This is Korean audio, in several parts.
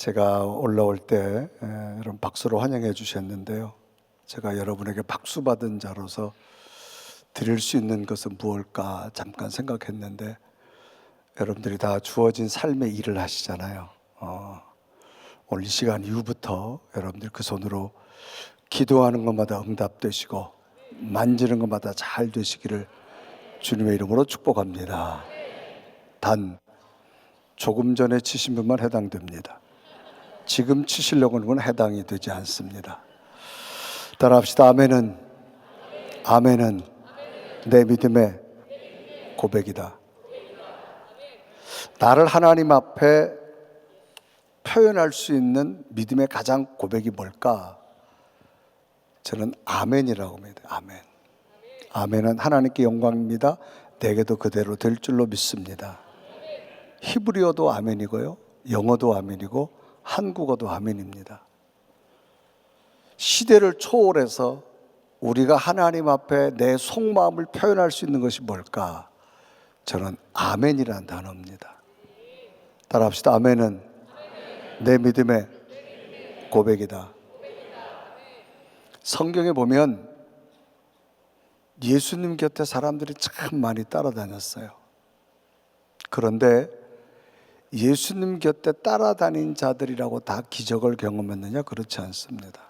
제가 올라올 때 여러분 박수로 환영해 주셨는데요. 제가 여러분에게 박수 받은 자로서 드릴 수 있는 것은 무엇일까 잠깐 생각했는데, 여러분들이 다 주어진 삶의 일을 하시잖아요. 오늘 이 시간 이후부터 여러분들 그 손으로 기도하는 것마다 응답되시고 만지는 것마다 잘 되시기를 주님의 이름으로 축복합니다. 단 조금 전에 치신 분만 해당됩니다. 지금 치시려고 하는 건 해당이 되지 않습니다. 따라합시다. 아멘은 내 믿음의 고백이다. 나를 하나님 앞에 표현할 수 있는 믿음의 가장 고백이 뭘까? 저는 아멘이라고 합니다. 아멘은 하나님께 영광입니다. 내게도 그대로 될 줄로 믿습니다. 히브리어도 아멘이고요, 영어도 아멘이고 한국어도 아멘입니다. 시대를 초월해서 우리가 하나님 앞에 내 속마음을 표현할 수 있는 것이 뭘까? 저는 아멘이라는 단어입니다. 따라합시다. 아멘은 내 믿음의 고백이다. 성경에 보면 예수님 곁에 사람들이 참 많이 따라다녔어요. 그런데 예수님 곁에 따라다닌 자들이라고 다 기적을 경험했느냐? 그렇지 않습니다.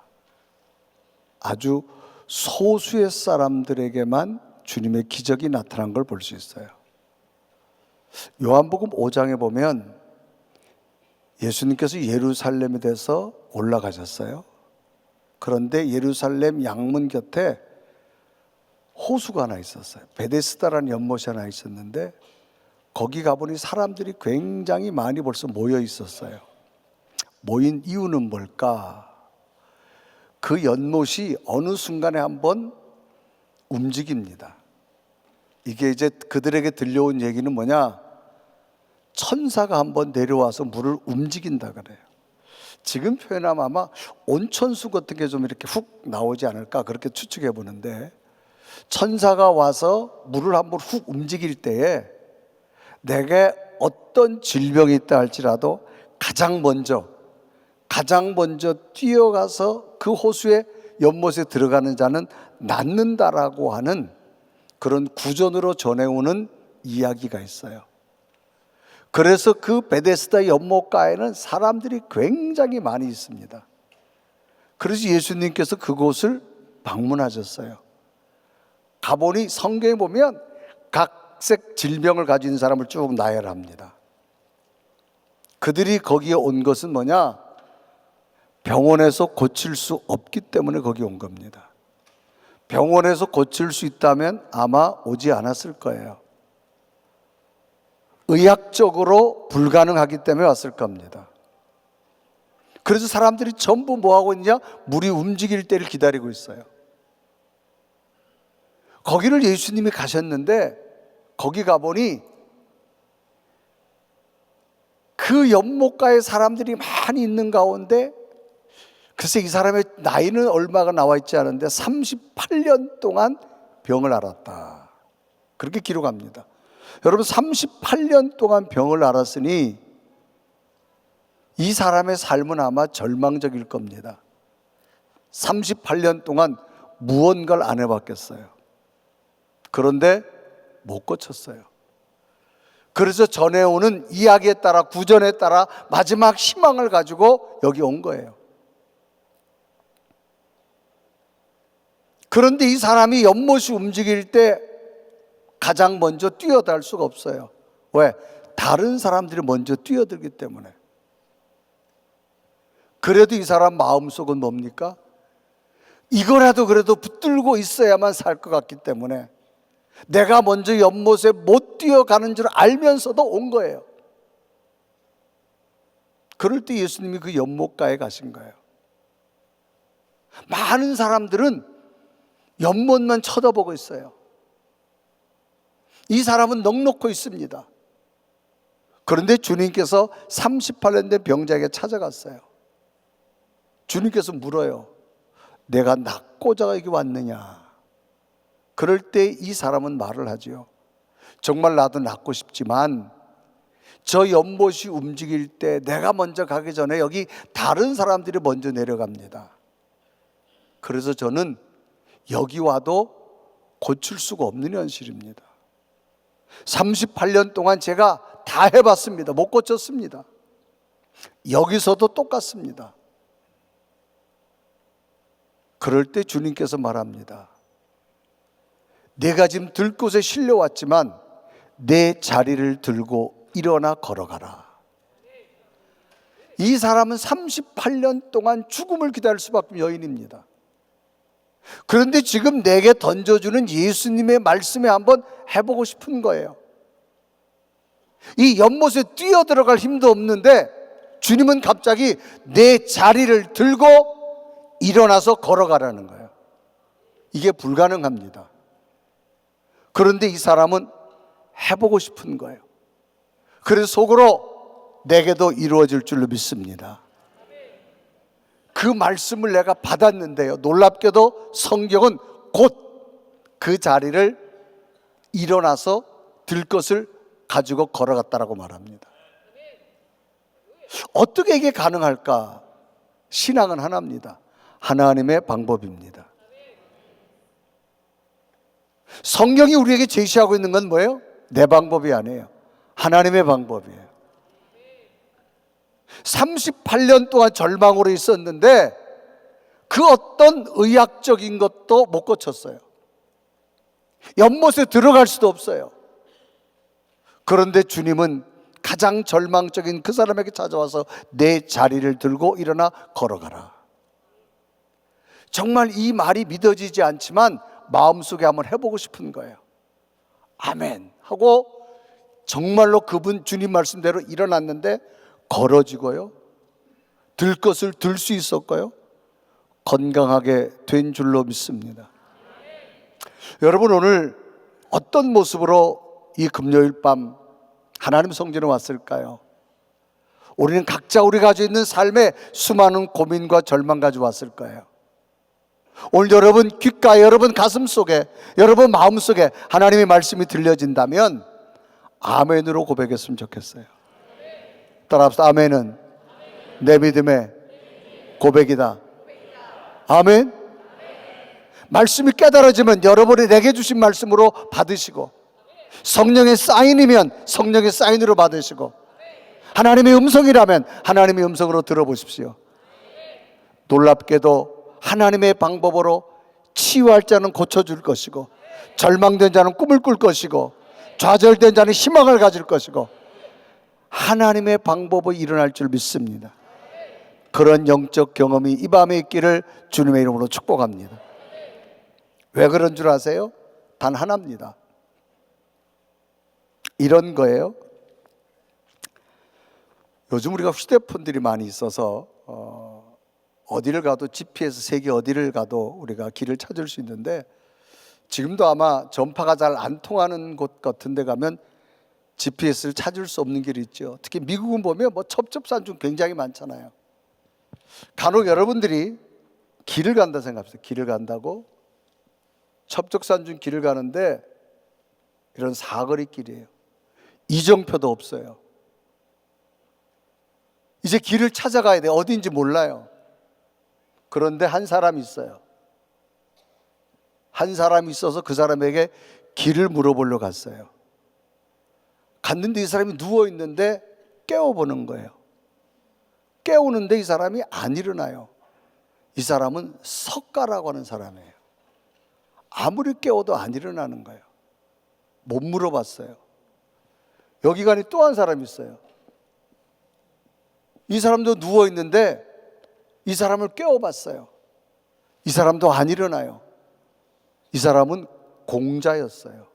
아주 소수의 사람들에게만 주님의 기적이 나타난 걸 볼 수 있어요. 요한복음 5장에 보면 예수님께서 예루살렘에 대해서 올라가셨어요. 그런데 예루살렘 양문 곁에 호수가 하나 있었어요. 베데스다라는 연못이 하나 있었는데, 거기 가보니 사람들이 굉장히 많이 벌써 모여 있었어요. 모인 이유는 뭘까? 그 연못이 어느 순간에 한번 움직입니다. 이게 이제 그들에게 들려온 얘기는 뭐냐? 천사가 한번 내려와서 물을 움직인다 그래요. 지금 표현하면 아마 온천수 같은 게 좀 이렇게 훅 나오지 않을까, 그렇게 추측해 보는데, 천사가 와서 물을 한번 훅 움직일 때에 내게 어떤 질병이 있다 할지라도 가장 먼저 뛰어가서 그 호수의 연못에 들어가는 자는 낫는다라고 하는 그런 구전으로 전해오는 이야기가 있어요. 그래서 그 베데스다 연못가에는 사람들이 굉장히 많이 있습니다. 그래서 예수님께서 그곳을 방문하셨어요. 가보니 성경에 보면 각색 질병을 가진 사람을 쭉 나열합니다. 그들이 거기에 온 것은 뭐냐? 병원에서 고칠 수 없기 때문에 거기 온 겁니다. 병원에서 고칠 수 있다면 아마 오지 않았을 거예요. 의학적으로 불가능하기 때문에 왔을 겁니다. 그래서 사람들이 전부 뭐하고 있냐? 물이 움직일 때를 기다리고 있어요. 거기를 예수님이 가셨는데, 거기 가보니 그 연못가에 사람들이 많이 있는 가운데, 글쎄 이 사람의 나이는 얼마가 나와 있지 않은데 38년 동안 병을 앓았다, 그렇게 기록합니다. 여러분, 38년 동안 병을 앓았으니 이 사람의 삶은 아마 절망적일 겁니다. 38년 동안 무언가를 안 해봤겠어요. 그런데 못 고쳤어요. 그래서 전해오는 이야기에 따라, 구전에 따라 마지막 희망을 가지고 여기 온 거예요. 그런데 이 사람이 연못이 움직일 때 가장 먼저 뛰어들 수가 없어요. 왜? 다른 사람들이 먼저 뛰어들기 때문에. 그래도 이 사람 마음속은 뭡니까? 이거라도 그래도 붙들고 있어야만 살 것 같기 때문에 내가 먼저 연못에 못 뛰어가는 줄 알면서도 온 거예요. 그럴 때 예수님이 그 연못가에 가신 거예요. 많은 사람들은 연못만 쳐다보고 있어요. 이 사람은 넋놓고 있습니다. 그런데 주님께서 38년 된 병자에게 찾아갔어요. 주님께서 물어요. 내가 낫고자 여기 왔느냐? 그럴 때 이 사람은 말을 하지요. 정말 나도 낫고 싶지만 저 연못이 움직일 때 내가 먼저 가기 전에 여기 다른 사람들이 먼저 내려갑니다. 그래서 저는 여기 와도 고칠 수가 없는 현실입니다. 38년 동안 제가 다 해봤습니다. 못 고쳤습니다. 여기서도 똑같습니다. 그럴 때 주님께서 말합니다. 내가 지금 들곳에 실려왔지만 내 자리를 들고 일어나 걸어가라. 이 사람은 38년 동안 죽음을 기다릴 수밖에 없는 여인입니다. 그런데 지금 내게 던져주는 예수님의 말씀에 한번 해보고 싶은 거예요. 이 연못에 뛰어들어갈 힘도 없는데 주님은 갑자기 내 자리를 들고 일어나서 걸어가라는 거예요. 이게 불가능합니다. 그런데 이 사람은 해보고 싶은 거예요. 그래서 속으로 내게도 이루어질 줄로 믿습니다. 그 말씀을 내가 받았는데요, 놀랍게도 성경은 곧 그 자리를 일어나서 들 것을 가지고 걸어갔다라고 말합니다. 어떻게 이게 가능할까? 신앙은 하나입니다. 하나님의 방법입니다. 성경이 우리에게 제시하고 있는 건 뭐예요? 내 방법이 아니에요. 하나님의 방법이에요. 38년 동안 절망으로 있었는데 그 어떤 의학적인 것도 못 고쳤어요. 연못에 들어갈 수도 없어요. 그런데 주님은 가장 절망적인 그 사람에게 찾아와서 내 자리를 들고 일어나 걸어가라. 정말 이 말이 믿어지지 않지만 마음속에 한번 해보고 싶은 거예요. 아멘 하고 정말로 그분 주님 말씀대로 일어났는데 걸어지고요, 들 것을 들 수 있었고요, 건강하게 된 줄로 믿습니다. 여러분, 오늘 어떤 모습으로 이 금요일 밤 하나님 성전에 왔을까요? 우리는 각자 우리가 가지고 있는 삶에 수많은 고민과 절망 가지고 왔을 거예요. 오늘 여러분 귓가에, 여러분 가슴 속에, 여러분 마음 속에 하나님의 말씀이 들려진다면 아멘으로 고백했으면 좋겠어요. 따라합시다. 아멘은 내 믿음의 고백이다. 아멘. 말씀이 깨달아지면 여러분이 내게 주신 말씀으로 받으시고, 성령의 사인이면 성령의 사인으로 받으시고, 하나님의 음성이라면 하나님의 음성으로 들어보십시오. 놀랍게도 하나님의 방법으로 치유할 자는 고쳐줄 것이고, 절망된 자는 꿈을 꿀 것이고, 좌절된 자는 희망을 가질 것이고, 하나님의 방법으로 일어날 줄 믿습니다. 그런 영적 경험이 이 밤에 있기를 주님의 이름으로 축복합니다. 왜 그런 줄 아세요? 단 하나입니다. 이런 거예요. 요즘 우리가 휴대폰들이 많이 있어서 어디를 가도 GPS 세계 어디를 가도 우리가 길을 찾을 수 있는데, 지금도 아마 전파가 잘 안 통하는 곳 같은 데 가면 GPS를 찾을 수 없는 길이 있죠. 특히 미국은 보면 첩첩산 중 굉장히 많잖아요. 간혹 여러분들이 길을 간다 생각합시다. 길을 간다고 첩첩산 중 길을 가는데 이런 사거리 길이에요. 이정표도 없어요. 이제 길을 찾아가야 돼요. 어디인지 몰라요. 그런데 한 사람이 있어요. 한 사람이 있어서 그 사람에게 길을 물어보러 갔어요. 갔는데 이 사람이 누워있는데 깨워보는 거예요. 깨우는데 이 사람이 안 일어나요. 이 사람은 석가라고 하는 사람이에요. 아무리 깨워도 안 일어나는 거예요. 못 물어봤어요. 여기 가니 또 한 사람이 있어요. 이 사람도 누워있는데 이 사람을 깨워봤어요. 이 사람도 안 일어나요. 이 사람은 공자였어요.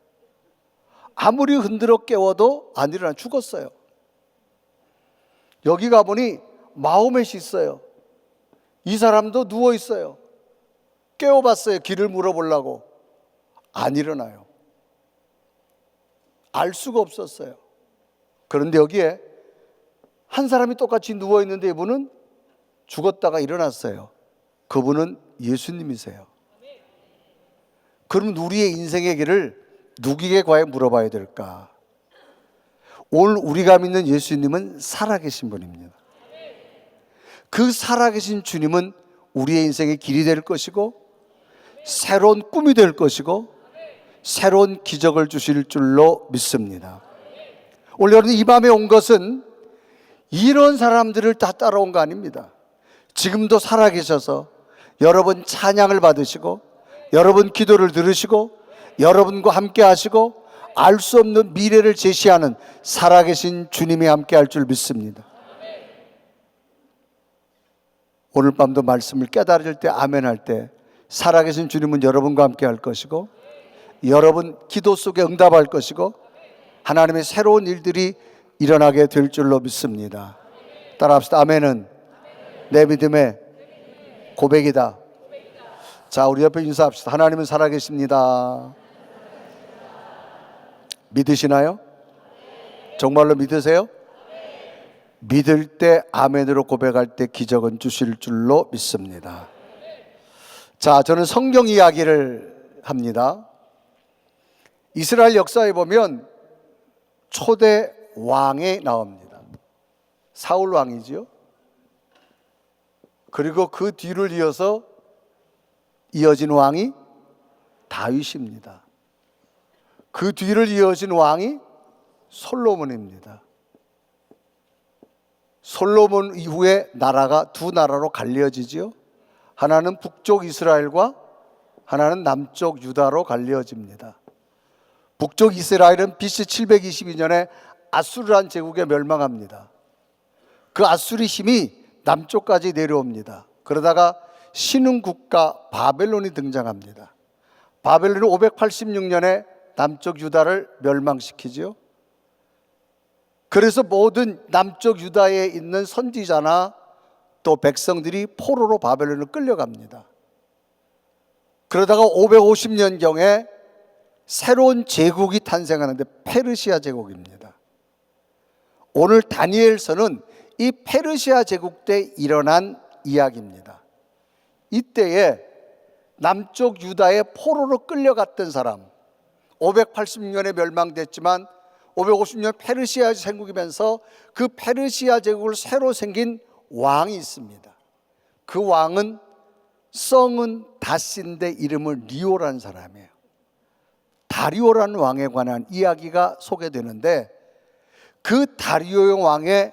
아무리 흔들어 깨워도 안 일어나, 죽었어요. 여기 가보니 마호멧이 있어요. 이 사람도 누워있어요. 깨워봤어요. 길을 물어보려고. 안 일어나요. 알 수가 없었어요. 그런데 여기에 한 사람이 똑같이 누워있는데 이분은 죽었다가 일어났어요. 그분은 예수님이세요. 그럼 우리의 인생의 길을 누구에게 과연 물어봐야 될까? 오늘 우리가 믿는 예수님은 살아계신 분입니다. 그 살아계신 주님은 우리의 인생의 길이 될 것이고, 새로운 꿈이 될 것이고, 새로운 기적을 주실 줄로 믿습니다. 오늘 여러분 이 밤에 온 것은 이런 사람들을 다 따라온 거 아닙니다. 지금도 살아계셔서 여러분 찬양을 받으시고, 여러분 기도를 들으시고, 여러분과 함께 하시고, 알 수 없는 미래를 제시하는 살아계신 주님이 함께 할 줄 믿습니다. 오늘 밤도 말씀을 깨달을 때, 아멘 할 때 살아계신 주님은 여러분과 함께 할 것이고, 여러분 기도 속에 응답할 것이고, 하나님의 새로운 일들이 일어나게 될 줄로 믿습니다. 따라합시다. 아멘은 내 믿음의 고백이다. 자, 우리 옆에 인사합시다. 하나님은 살아계십니다. 믿으시나요? 정말로 믿으세요? 믿을 때 아멘으로 고백할 때 기적은 주실 줄로 믿습니다. 자, 저는 성경 이야기를 합니다. 이스라엘 역사에 보면 초대 왕이 나옵니다. 사울 왕이지요. 그리고 그 뒤를 이어서 이어진 왕이 다윗입니다. 그 뒤를 이어진 왕이 솔로몬입니다. 솔로몬 이후에 나라가 두 나라로 갈려지지요. 하나는 북쪽 이스라엘과 하나는 남쪽 유다로 갈려집니다. 북쪽 이스라엘은 BC 722년에 아수르란 제국에 멸망합니다. 그 아수리 힘이 남쪽까지 내려옵니다. 그러다가 신흥 국가 바벨론이 등장합니다. 바벨론이 586년에 남쪽 유다를 멸망시키죠. 그래서 모든 남쪽 유다에 있는 선지자나 또 백성들이 포로로 바벨론을 끌려갑니다. 그러다가 550년경에 새로운 제국이 탄생하는데 페르시아 제국입니다. 오늘 다니엘서는 이 페르시아 제국 때 일어난 이야기입니다. 이때에 남쪽 유다의 포로로 끌려갔던 사람, 580년에 멸망됐지만 550년 페르시아 제국이면서 그 페르시아 제국을 새로 생긴 왕이 있습니다. 그 왕은 성은 다시인데 이름을 리오라는 사람이에요. 다리오라는 왕에 관한 이야기가 소개되는데, 그 다리오 왕의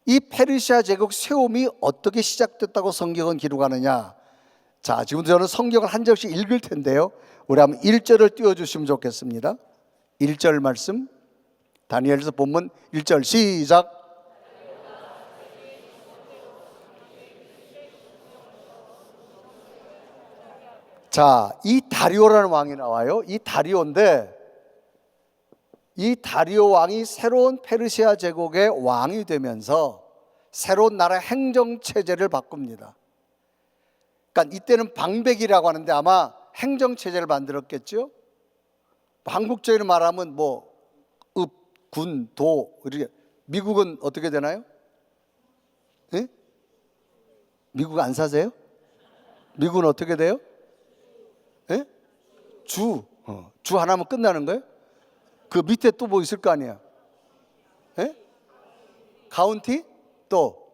이 페르시아 제국 세움이 어떻게 시작됐다고 성경은 기록하느냐. 자, 지금도 저는 성경을 한 절씩 읽을 텐데요, 우리 한번 1절을 띄워주시면 좋겠습니다. 1절 말씀, 다니엘서 본문 1절 시작. 자, 이 다리오라는 왕이 나와요. 이 다리오인데, 이 다리오 왕이 새로운 페르시아 제국의 왕이 되면서 새로운 나라 행정체제를 바꿉니다. 그러니까 이때는 방백이라고 하는데 아마 행정체제를 만들었겠죠. 한국적으로 말하면 뭐 읍, 군, 도 이렇게. 미국은 어떻게 되나요? 네? 미국 안 사세요? 미국은 어떻게 돼요? 네? 주 하나면 끝나는 거예요? 그 밑에 또 뭐 있을 거 아니야? 네? 카운티? 또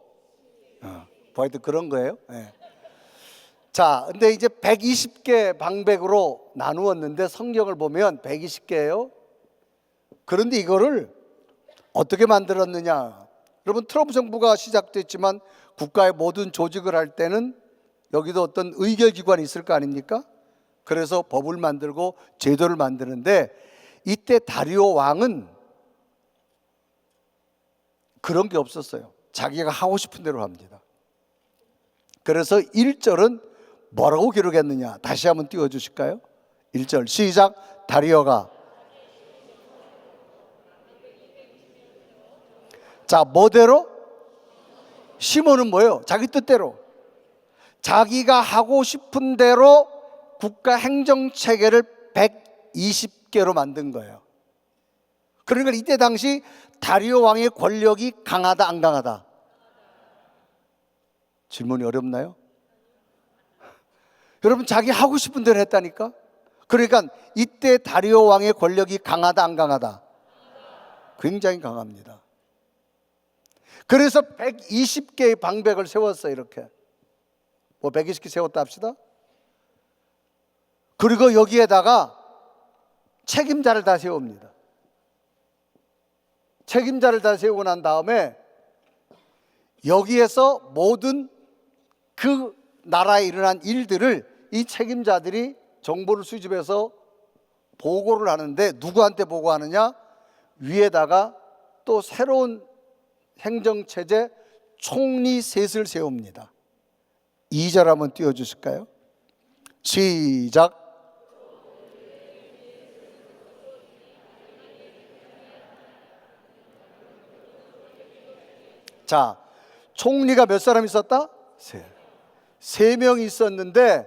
하여튼 그런 거예요. 네. 자, 근데 이제 120개 방백으로 나누었는데 성경을 보면 120개예요. 그런데 이거를 어떻게 만들었느냐? 여러분, 트럼프 정부가 시작됐지만 국가의 모든 조직을 할 때는 여기도 어떤 의결기관이 있을 거 아닙니까? 그래서 법을 만들고 제도를 만드는데, 이때 다리오 왕은 그런 게 없었어요. 자기가 하고 싶은 대로 합니다. 그래서 1절은 뭐라고 기록했느냐? 다시 한번 띄워주실까요? 1절 시작. 다리오가. 자, 뭐대로? 시몬은 뭐예요? 자기 뜻대로, 자기가 하고 싶은 대로 국가 행정체계를 120개로 만든 거예요. 그러니까 이때 당시 다리오 왕의 권력이 강하다, 안 강하다? 질문이 어렵나요? 여러분, 자기 하고 싶은 대로 했다니까. 그러니까 이때 다리오 왕의 권력이 강하다, 안 강하다? 굉장히 강합니다. 그래서 120개의 방백을 세웠어요. 이렇게 뭐 120개 세웠다 합시다. 그리고 여기에다가 책임자를 다 세웁니다. 책임자를 다 세우고 난 다음에 여기에서 모든 그 나라에 일어난 일들을 이 책임자들이 정보를 수집해서 보고를 하는데, 누구한테 보고하느냐? 위에다가 또 새로운 행정체제 총리 셋을 세웁니다. 2절 한번 띄워주실까요? 시작. 자, 총리가 몇 사람 있었다? 세 명이 있었는데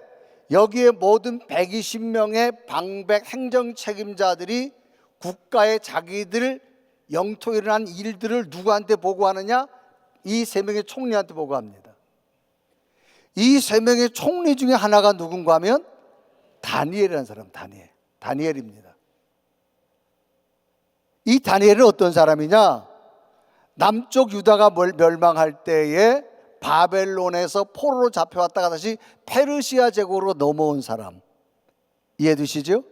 여기에 모든 120명의 방백 행정 책임자들이 국가의 자기들 영토에 일어난 일들을 누구한테 보고하느냐? 이 세 명의 총리한테 보고합니다. 이 세 명의 총리 중에 하나가 누군가 하면 다니엘이라는 사람, 다니엘입니다. 이 다니엘은 어떤 사람이냐? 남쪽 유다가 멸망할 때에 바벨론에서 포로로 잡혀왔다가 다시 페르시아 제국으로 넘어온 사람, 이해되시죠?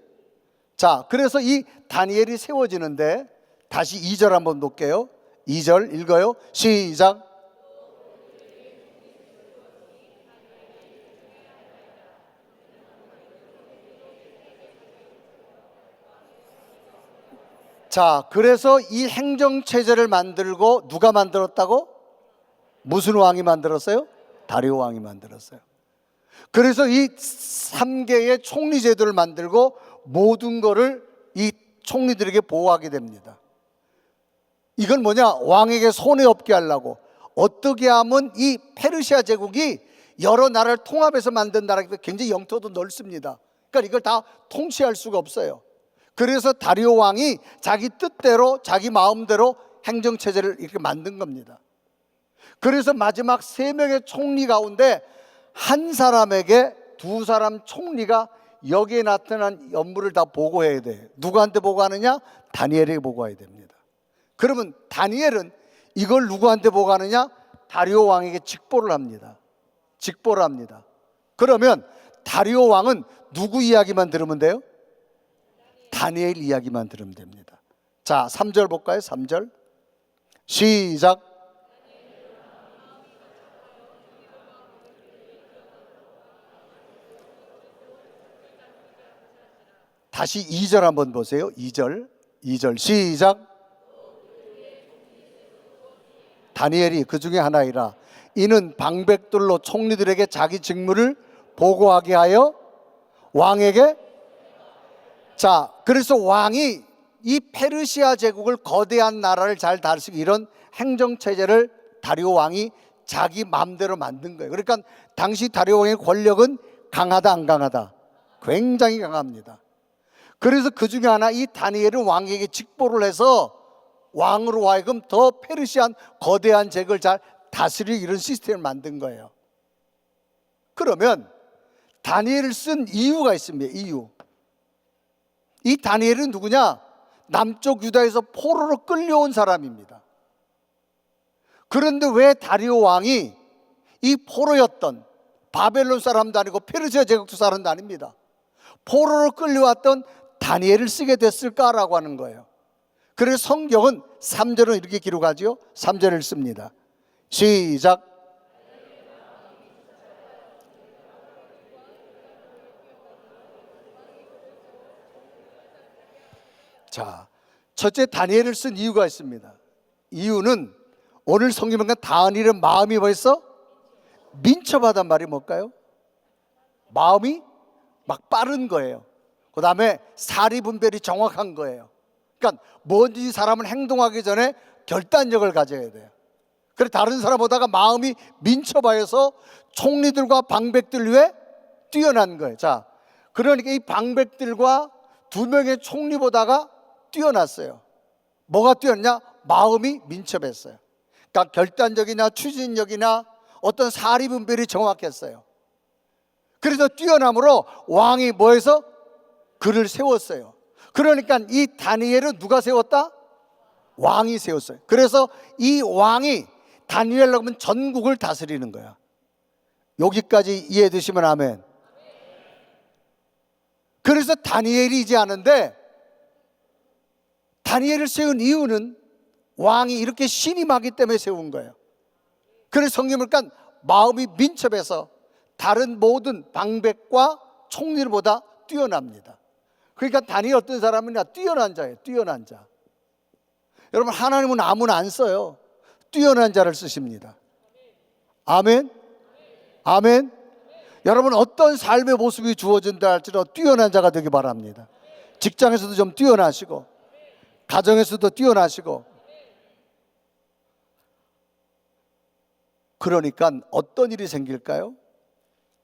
자, 그래서 이 다니엘이 세워지는데 다시 2절 한번 볼게요. 2절 읽어요. 시작. 자, 그래서 이 행정체제를 만들고 누가 만들었다고? 무슨 왕이 만들었어요? 다리오 왕이 만들었어요. 그래서 이 3개의 총리 제도를 만들고 모든 거를 이 총리들에게 보호하게 됩니다. 이건 뭐냐? 왕에게 손해 없게 하려고. 어떻게 하면 이 페르시아 제국이 여러 나라를 통합해서 만든 나라이기 때문에 굉장히 영토도 넓습니다. 그러니까 이걸 다 통치할 수가 없어요. 그래서 다리오 왕이 자기 뜻대로 자기 마음대로 행정체제를 이렇게 만든 겁니다. 그래서 마지막 3명의 총리 가운데 한 사람에게 2사람 총리가 여기에 나타난 업무를 다 보고해야 돼요. 누구한테 보고하느냐? 다니엘에게 보고해야 됩니다. 그러면 다니엘은 이걸 누구한테 보고하느냐? 다리오 왕에게 직보를 합니다. 직보를 합니다. 그러면 다리오 왕은 누구 이야기만 들으면 돼요? 다니엘 이야기만 들으면 됩니다. 자, 3절 볼까요? 3절 시작. 다시 2절 한번 보세요. 2절 시작. 다니엘이 그 중에 하나이라. 이는 방백들로 총리들에게 자기 직무를 보고하게 하여 왕에게. 자, 그래서 왕이 이 페르시아 제국을 거대한 나라를 잘 다스리고 이런 행정체제를 다리오 왕이 자기 마음대로 만든 거예요. 그러니까 당시 다리오 왕의 권력은 강하다 안 강하다? 굉장히 강합니다. 그래서 그 중에 하나 이 다니엘은 왕에게 직보를 해서 왕으로 하여금 더 페르시안 거대한 제국을 잘 다스리는 이런 시스템을 만든 거예요. 그러면 다니엘을 쓴 이유가 있습니다. 이유. 이 다니엘은 누구냐? 남쪽 유다에서 포로로 끌려온 사람입니다. 그런데 왜 다리오 왕이 이 포로였던 바벨론 사람도 아니고 페르시아 제국도 사람도 아닙니다. 포로로 끌려왔던 다니엘을 쓰게 됐을까라고 하는 거예요. 그래서 성경은 3절은 이렇게 기록하죠. 3절을 씁니다. 시작. 자, 첫째 다니엘을 쓴 이유가 있습니다. 이유는 오늘 성경에 보면 다니엘의 마음이 벌써 민첩하단 말이 뭘까요? 마음이 막 빠른 거예요. 그 다음에 사리 분별이 정확한 거예요. 그러니까 뭐든지 사람은 행동하기 전에 결단력을 가져야 돼요. 그래서 다른 사람보다가 마음이 민첩하여서 총리들과 방백들 위해 뛰어난 거예요. 자, 그러니까 이 방백들과 2명의 총리보다가 뛰어났어요. 뭐가 뛰었냐? 마음이 민첩했어요. 그러니까 결단력이나 추진력이나 어떤 사리 분별이 정확했어요. 그래서 뛰어남으로 왕이 뭐해서 그를 세웠어요. 그러니까 이 다니엘은 누가 세웠다? 왕이 세웠어요. 그래서 이 왕이 다니엘이라고 하면 전국을 다스리는 거야. 여기까지 이해되시면 아멘. 그래서 다니엘이지 않은데, 다니엘을 세운 이유는 왕이 이렇게 신임하기 때문에 세운 거예요. 그래서 성경을 보니까 마음이 민첩해서 다른 모든 방백과 총리들보다 뛰어납니다. 그러니까 다니엘 어떤 사람이냐? 뛰어난 자예요. 뛰어난 자. 여러분, 하나님은 아무나 안 써요. 뛰어난 자를 쓰십니다. 아멘. 아멘. 여러분, 어떤 삶의 모습이 주어진다 할지라도 뛰어난 자가 되기 바랍니다. 직장에서도 좀 뛰어나시고, 가정에서도 뛰어나시고. 그러니까 어떤 일이 생길까요?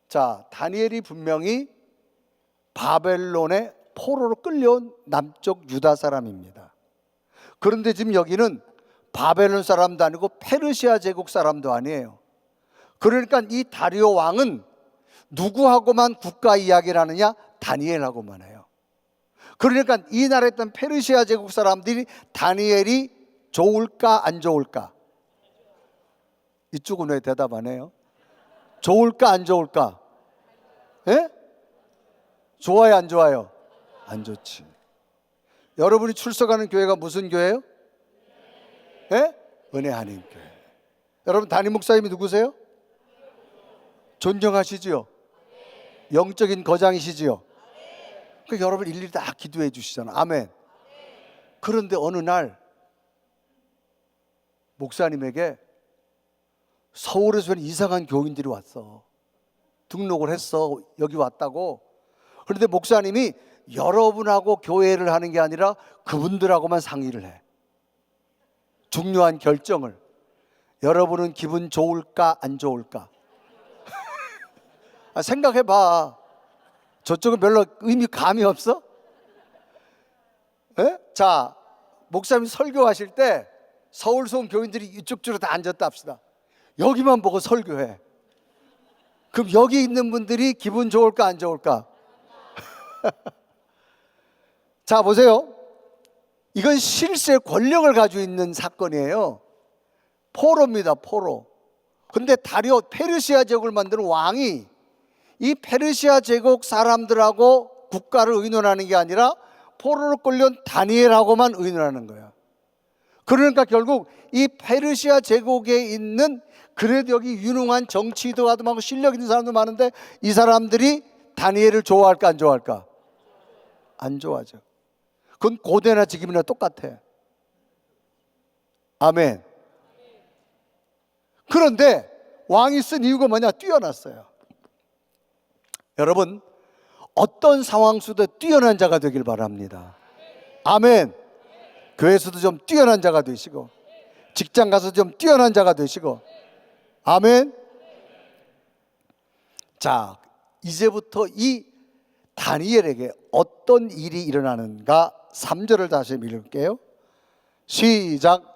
자, 다니엘이 분명히 바벨론의 포로로 끌려온 남쪽 유다 사람입니다. 그런데 지금 여기는 바벨론 사람도 아니고 페르시아 제국 사람도 아니에요. 그러니까 이 다리오 왕은 누구하고만 국가 이야기를 하느냐? 다니엘하고만 해요. 그러니까 이 나라에 있던 페르시아 제국 사람들이 다니엘이 좋을까 안 좋을까? 이쪽은 왜 대답 안 해요? 좋을까 안 좋을까? 예? 좋아요 안 좋아요? 안 좋지. 여러분이 출석하는 교회가 무슨 교회예요? 예? 은혜 한인교회. 여러분, 담임 목사님이 누구세요? 존경하시지요? 영적인 거장이시지요? 그 여러분 일일이 다 기도해 주시잖아. 아멘. 그런데 어느 날 목사님에게 서울에서 이상한 교인들이 왔어. 등록을 했어. 여기 왔다고. 그런데 목사님이 여러분하고 교회를 하는 게 아니라 그분들하고만 상의를 해. 중요한 결정을. 여러분은 기분 좋을까 안 좋을까? 생각해봐. 저쪽은 별로 의미 감이 없어? 에? 자, 목사님 설교하실 때 서울서 온 교인들이 이쪽 줄로 다 앉았다 합시다. 여기만 보고 설교해. 그럼 여기 있는 분들이 기분 좋을까 안 좋을까? 자, 보세요. 이건 실세 권력을 가지고 있는 사건이에요. 포로입니다. 포로. 근데 다리오 페르시아 제국을 만드는 왕이 이 페르시아 제국 사람들하고 국가를 의논하는 게 아니라 포로로 끌려온 다니엘하고만 의논하는 거야. 그러니까 결국 이 페르시아 제국에 있는, 그래도 여기 유능한 정치도가도 많고 실력 있는 사람도 많은데 이 사람들이 다니엘을 좋아할까 안 좋아할까? 안 좋아하죠. 그건 고대나 지금이나 똑같아. 아멘. 그런데 왕이 쓴 이유가 뭐냐? 뛰어났어요. 여러분, 어떤 상황 속에도 뛰어난 자가 되길 바랍니다. 아멘. 교회에서도 좀 뛰어난 자가 되시고, 직장 가서 좀 뛰어난 자가 되시고. 아멘. 자, 이제부터 이 다니엘에게 어떤 일이 일어나는가 3절을 다시 읽을게요. 시작.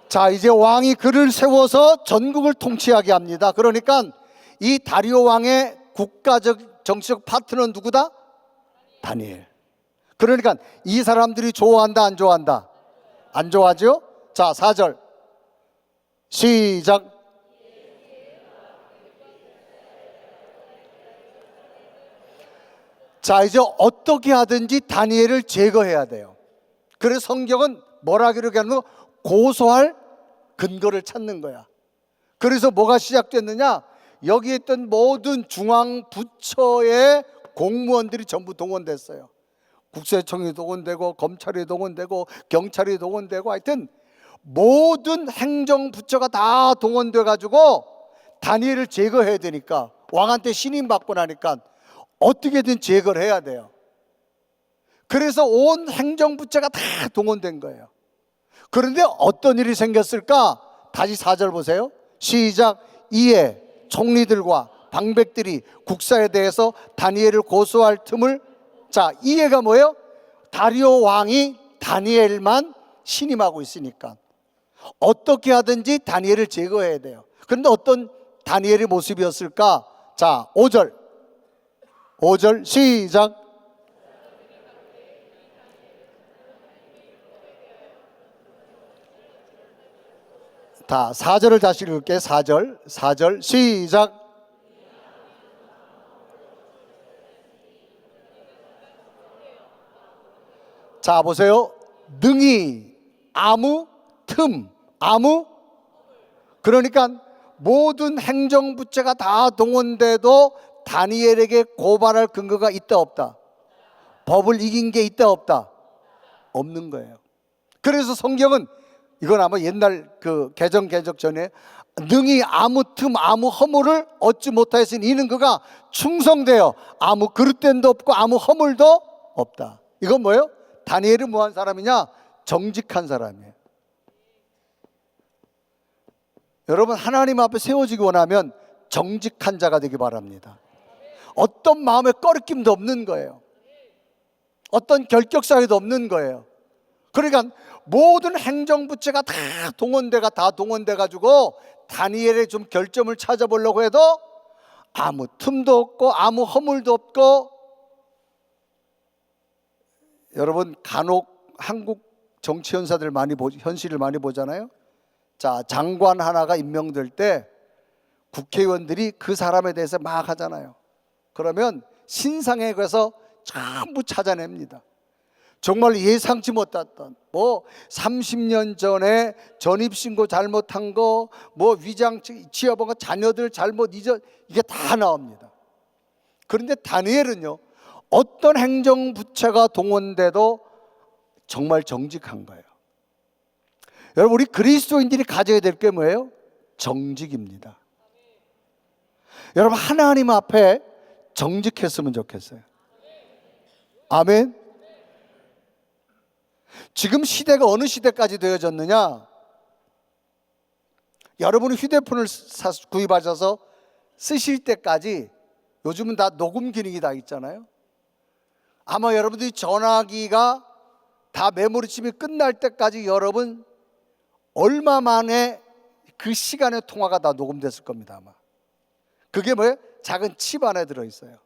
자, 이제 왕이 그를 세워서 전국을 통치하게 합니다. 그러니까 이 다리오 왕의 국가적 정치적 파트너는 누구다? 다니엘. 그러니까 이 사람들이 좋아한다 안 좋아한다? 안 좋아하죠? 자, 4절 시작. 자, 이제 어떻게 하든지 다니엘을 제거해야 돼요. 그래서 성경은 뭐라 기록하는 거? 고소할 근거를 찾는 거야. 그래서 뭐가 시작됐느냐? 여기에 있던 모든 중앙 부처의 공무원들이 전부 동원됐어요. 국세청이 동원되고 검찰이 동원되고 경찰이 동원되고, 하여튼 모든 행정부처가 다 동원돼 가지고 다니엘을 제거해야 되니까, 왕한테 신임 받고 나니까 어떻게든 제거를 해야 돼요. 그래서 온 행정부처가 다 동원된 거예요. 그런데 어떤 일이 생겼을까? 다시 4절 보세요. 시작. 이에 총리들과 방백들이 국사에 대해서 다니엘을 고소할 틈을, 자, 이해가 뭐예요? 다리오 왕이 다니엘만 신임하고 있으니까 어떻게 하든지 다니엘을 제거해야 돼요. 그런데 어떤 다니엘의 모습이었을까? 자, 5절 5절 시작. 다 4절을 다시 읽을게. 4절 시작. 자 보세요. 능히 아무 틈 아무, 그러니까 모든 행정부처가 다 동원돼도 다니엘에게 고발할 근거가 있다 없다? 법을 이긴 게 있다 없다? 없는 거예요. 그래서 성경은, 이건 아마 옛날 그 개정 개혁 전에, 능히 아무 틈 아무 허물을 얻지 못하였으니 이는 그가 충성되어 아무 그릇됨도 없고 아무 허물도 없다. 이건 뭐예요? 다니엘은 뭐한 사람이냐? 정직한 사람이에요. 여러분, 하나님 앞에 세워지기 원하면 정직한 자가 되기 바랍니다. 어떤 마음에 꺼리낌도 없는 거예요. 어떤 결격사유도 없는 거예요. 그러니까 모든 행정부처가 다 동원돼 가지고 다니엘의 좀 결점을 찾아보려고 해도 아무 틈도 없고 아무 허물도 없고. 여러분, 간혹 한국 정치 현실을 많이 보잖아요. 자, 장관 하나가 임명될 때 국회의원들이 그 사람에 대해서 막 하잖아요. 그러면 신상에 가서 전부 찾아냅니다. 정말 예상치 못했던, 30년 전에 전입신고 잘못한 거, 위장 취업한 거, 자녀들 잘못 잊어, 이게 다 나옵니다. 그런데 다니엘은요, 어떤 행정부처가 동원돼도 정말 정직한 거예요. 여러분, 우리 그리스도인들이 가져야 될 게 뭐예요? 정직입니다. 여러분, 하나님 앞에 정직했으면 좋겠어요. 아멘. 지금 시대가 어느 시대까지 되어졌느냐? 여러분이 휴대폰을 구입하셔서 쓰실 때까지 요즘은 다 녹음 기능이 다 있잖아요. 아마 여러분들이 전화기가 다 메모리 칩이 끝날 때까지 여러분 얼마 만에 그 시간의 통화가 다 녹음됐을 겁니다. 아마 그게 뭐예요? 작은 칩 안에 들어있어요.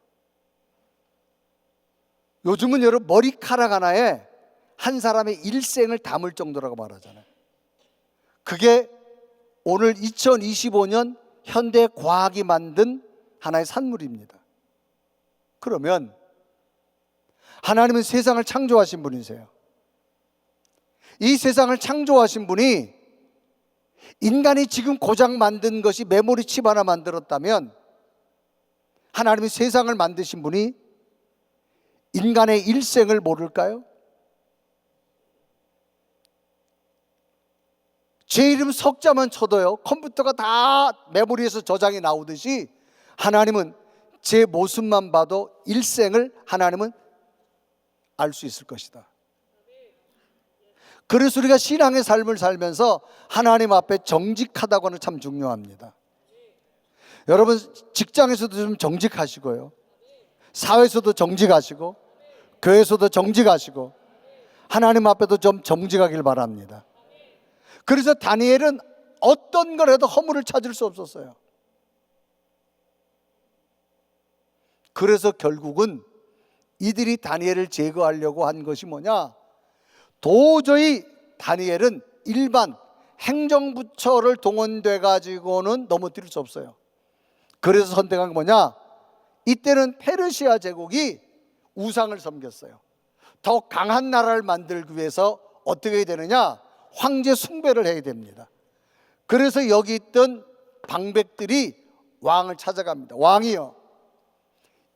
요즘은 여러분 머리카락 하나에 한 사람의 일생을 담을 정도라고 말하잖아요. 그게 오늘 2025년 현대 과학이 만든 하나의 산물입니다. 그러면 하나님은 세상을 창조하신 분이세요. 이 세상을 창조하신 분이 인간이 지금 고장 만든 것이 메모리 칩 하나 만들었다면, 하나님이 세상을 만드신 분이 인간의 일생을 모를까요? 제 이름 석자만 쳐도요, 컴퓨터가 다 메모리에서 저장이 나오듯이 하나님은 제 모습만 봐도 일생을 하나님은 알 수 있을 것이다. 그래서 우리가 신앙의 삶을 살면서 하나님 앞에 정직하다고 하는 참 중요합니다. 여러분, 직장에서도 좀 정직하시고요, 사회에서도 정직하시고, 교회에서도 정직하시고, 하나님 앞에도 좀 정직하길 바랍니다. 그래서 다니엘은 어떤 걸 해도 허물을 찾을 수 없었어요. 그래서 결국은 이들이 다니엘을 제거하려고 한 것이 뭐냐? 도저히 다니엘은 일반 행정부처를 동원돼 가지고는 넘어뜨릴 수 없어요. 그래서 선택한 게 뭐냐? 이때는 페르시아 제국이 우상을 섬겼어요. 더 강한 나라를 만들기 위해서 어떻게 해야 되느냐? 황제 숭배를 해야 됩니다. 그래서 여기 있던 방백들이 왕을 찾아갑니다. 왕이요,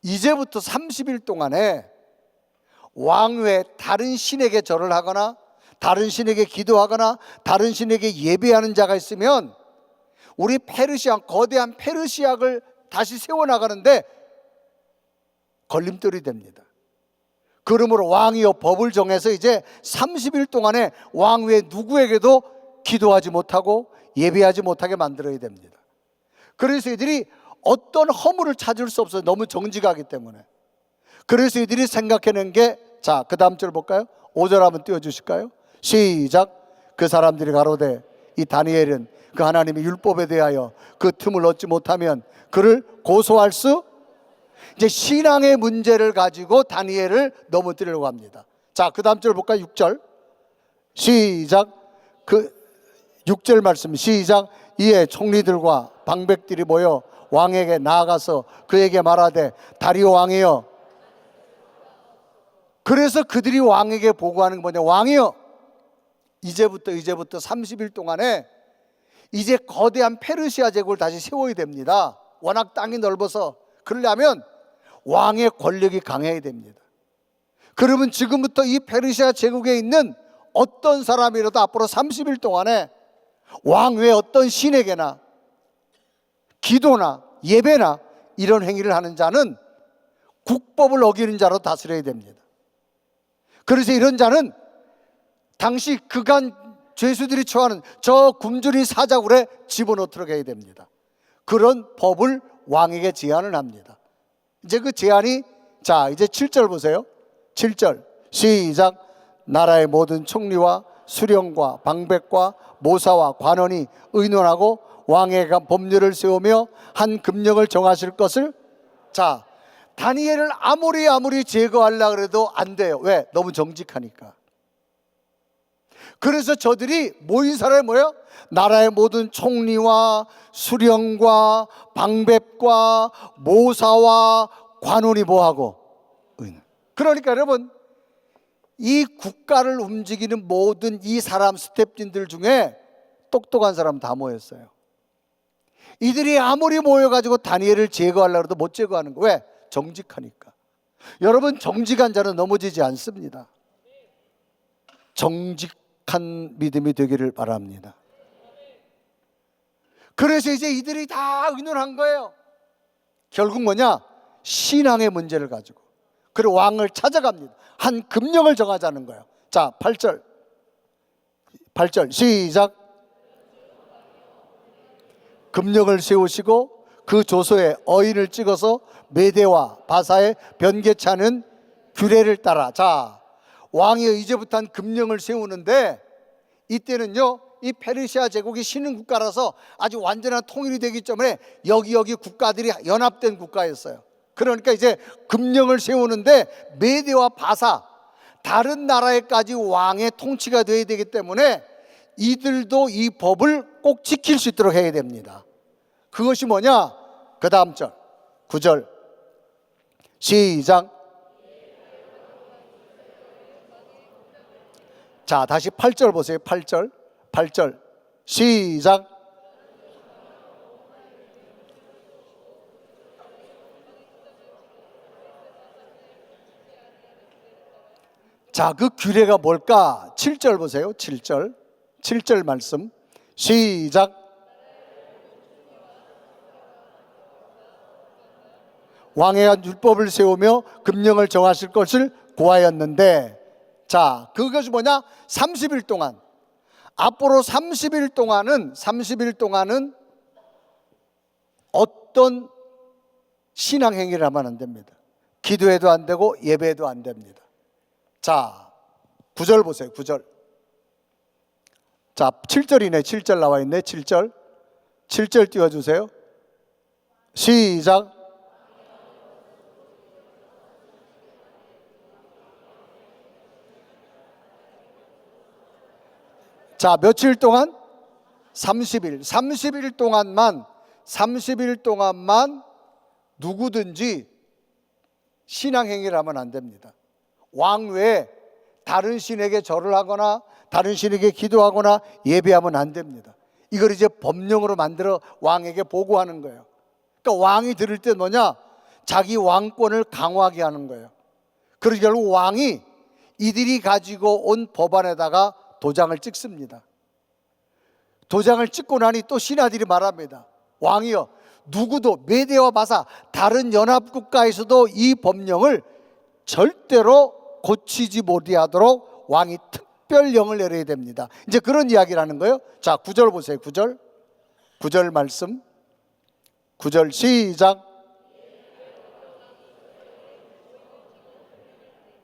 이제부터 30일 동안에 왕 외에 다른 신에게 절을 하거나 다른 신에게 기도하거나 다른 신에게 예배하는 자가 있으면 우리 페르시아, 거대한 페르시아를 다시 세워나가는데 걸림돌이 됩니다. 그러므로 왕이요, 법을 정해서 이제 30일 동안에 왕 외에 누구에게도 기도하지 못하고 예배하지 못하게 만들어야 됩니다. 그래서 이들이 어떤 허물을 찾을 수 없어요. 너무 정직하기 때문에. 그래서 이들이 생각해낸 게, 자, 그 다음 절 볼까요? 5절 한번 띄워주실까요? 시작. 그 사람들이 가로되 이 다니엘은 그 하나님의 율법에 대하여 그 틈을 얻지 못하면 그를 고소할 수. 이제 신앙의 문제를 가지고 다니엘을 넘어뜨리려고 합니다. 자, 그 다음 절 볼까요? 6절 시작. 그 6절 말씀 시작. 이에 총리들과 방백들이 모여 왕에게 나아가서 그에게 말하되 다리오 왕이여. 그래서 그들이 왕에게 보고하는 게 뭐냐? 왕이여, 이제부터 30일 동안에 이제 거대한 페르시아 제국을 다시 세워야 됩니다. 워낙 땅이 넓어서. 그러려면 왕의 권력이 강해야 됩니다. 그러면 지금부터 이 페르시아 제국에 있는 어떤 사람이라도 앞으로 30일 동안에 왕 외에 어떤 신에게나 기도나 예배나 이런 행위를 하는 자는 국법을 어기는 자로 다스려야 됩니다. 그래서 이런 자는 당시 그간 죄수들이 처하는 저 굶주린 사자굴에 집어넣도록 해야 됩니다. 그런 법을 왕에게 제안을 합니다. 이제 그 제안이, 자, 이제 7절 보세요. 7절 시작. 나라의 모든 총리와 수령과 방백과 모사와 관원이 의논하고 왕의 법률을 세우며 한 금령을 정하실 것을. 자, 다니엘을 아무리 제거하려고 해도 안 돼요. 왜? 너무 정직하니까. 그래서 저들이 모인 사람이 뭐예요? 나라의 모든 총리와 수령과 방백과 모사와 관원이 뭐하고? 그러니까 여러분, 이 국가를 움직이는 모든 이 사람 스텝진들 중에 똑똑한 사람 다 모였어요. 이들이 아무리 모여가지고 다니엘을 제거하려고 해도 못 제거하는 거예요. 왜? 정직하니까. 여러분, 정직한 자는 넘어지지 않습니다. 정직한 믿음이 되기를 바랍니다. 그래서 이제 이들이 다 의논한 거예요. 결국 뭐냐? 신앙의 문제를 가지고. 그리고 왕을 찾아갑니다. 한 금령을 정하자는 거예요. 자, 8절 시작. 금령을 세우시고 그 조서에 어인을 찍어서 메대와 바사의 변개치 않은 규례를 따라. 자, 왕이 이제부터 한 금령을 세우는데, 이때는요 이 페르시아 제국이 신흥 국가라서 아주 완전한 통일이 되기 때문에 여기 국가들이 연합된 국가였어요. 그러니까 이제 금령을 세우는데 메대와 바사, 다른 나라에까지 왕의 통치가 되어야 되기 때문에 이들도 이 법을 꼭 지킬 수 있도록 해야 됩니다. 그것이 뭐냐? 그 다음 절 9절 시작. 자, 다시 8절 보세요. 8절 시작. 자, 그 규례가 뭘까? 7절 보세요. 7절 말씀 시작. 왕의 한 율법을 세우며 금령을 정하실 것을 고하였는데, 자, 그것이 뭐냐? 30일 동안, 앞으로 30일 동안은 어떤 신앙 행위를 하면 안 됩니다. 기도해도 안 되고 예배해도 안 됩니다. 자, 9절 보세요. 9절. 자, 7절이네. 7절 나와 있네. 7절 띄워주세요. 시작. 자, 며칠 동안? 30일 동안만 누구든지 신앙행위를 하면 안 됩니다. 왕 외에 다른 신에게 절을 하거나 다른 신에게 기도하거나 예배하면 안 됩니다. 이걸 이제 법령으로 만들어 왕에게 보고하는 거예요. 그러니까 왕이 들을 때 뭐냐? 자기 왕권을 강화하게 하는 거예요. 그래서 결국 왕이 이들이 가지고 온 법안에다가 도장을 찍습니다. 도장을 찍고 나니 또 신하들이 말합니다. 왕이여, 누구도 메대와 바사 다른 연합국가에서도 이 법령을 절대로 고치지 못하도록 왕이 특별령을 내려야 됩니다. 이제 그런 이야기를 하는 거예요. 자, 9절 보세요. 9절 말씀 9절 시작.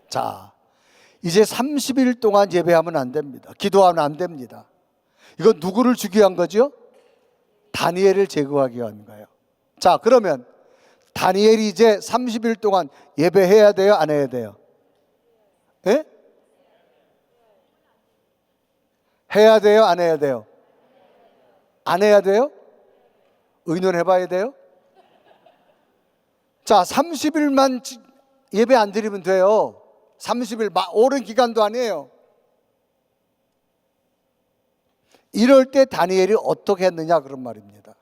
자, 이제 30일 동안 예배하면 안 됩니다. 기도하면 안 됩니다. 이건 누구를 죽이기 위한 거죠? 다니엘을 제거하기 위한 거예요. 자, 그러면 다니엘이 이제 30일 동안 예배해야 돼요, 안 해야 돼요? 예? 해야 돼요, 안 해야 돼요? 안 해야 돼요? 의논해 봐야 돼요? 자, 30일만 예배 안 드리면 돼요. 30일 오랜 기간도 아니에요. 이럴 때 다니엘이 어떻게 했느냐 그런 말입니다.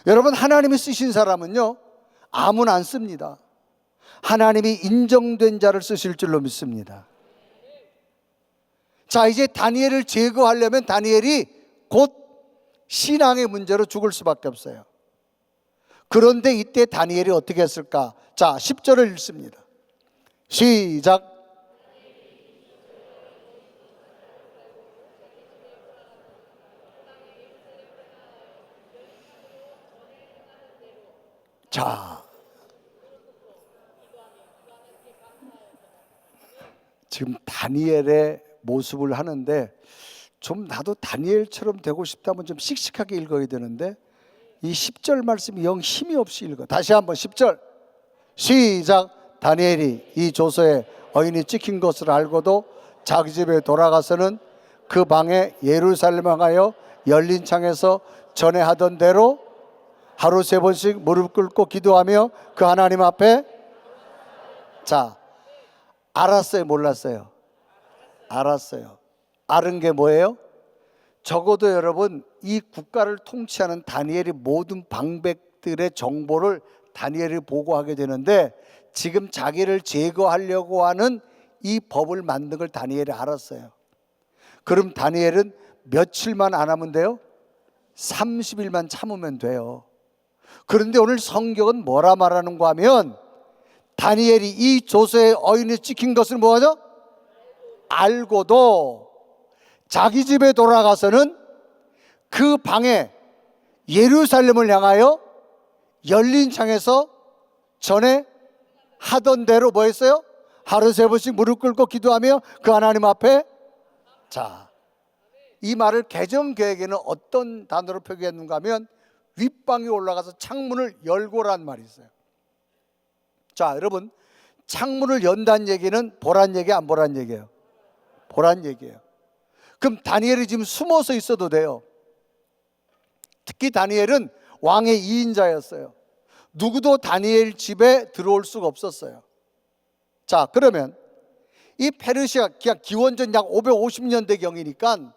여러분, 하나님이 쓰신 사람은요 아무나 안 씁니다. 하나님이 인정된 자를 쓰실 줄로 믿습니다. 자, 이제 다니엘을 제거하려면 다니엘이 곧 신앙의 문제로 죽을 수밖에 없어요. 그런데 이때 다니엘이 어떻게 했을까? 자, 10절을 읽습니다. 시작. 자, 지금 다니엘의 모습을 하는데 좀 나도 다니엘처럼 되고 싶다면 좀 씩씩하게 읽어야 되는데 이 10절 말씀이 영 힘이 없이 읽어. 다시 한번 10절 시작. 다니엘이 이 조서에 어인이 찍힌 것을 알고도 자기 집에 돌아가서는 그 방에 예루살렘 향하여 열린 창에서 전에 하던 대로 하루 3번씩 무릎 꿇고 기도하며 그 하나님 앞에. 자, 알았어요, 몰랐어요? 알았어요. 알은 게 뭐예요? 적어도 여러분, 이 국가를 통치하는 다니엘이 모든 방백들의 정보를 다니엘이 보고하게 되는데 지금 자기를 제거하려고 하는 이 법을 만든 걸 다니엘이 알았어요. 그럼 다니엘은 며칠만 안 하면 돼요? 30일만 참으면 돼요. 그런데 오늘 성경은 뭐라 말하는가 하면 다니엘이 이 조서에 어인이 찍힌 것을 뭐하죠? 알고도 자기 집에 돌아가서는 그 방에 예루살렘을 향하여 열린 창에서 전에 하던 대로 뭐 했어요? 하루 3번씩 무릎 꿇고 기도하며 그 하나님 앞에. 자, 이 말을 개정계획에는 어떤 단어로 표기했는가 하면 윗방에 올라가서 창문을 열고란 말이 있어요. 자, 여러분, 창문을 연다는 얘기는 보란 얘기, 안 보란 얘기예요? 보란 얘기예요. 그럼 다니엘이 지금 숨어서 있어도 돼요. 특히 다니엘은 왕의 2인자였어요. 누구도 다니엘 집에 들어올 수가 없었어요. 자, 그러면 이 페르시아 기원전 약 550년대경이니까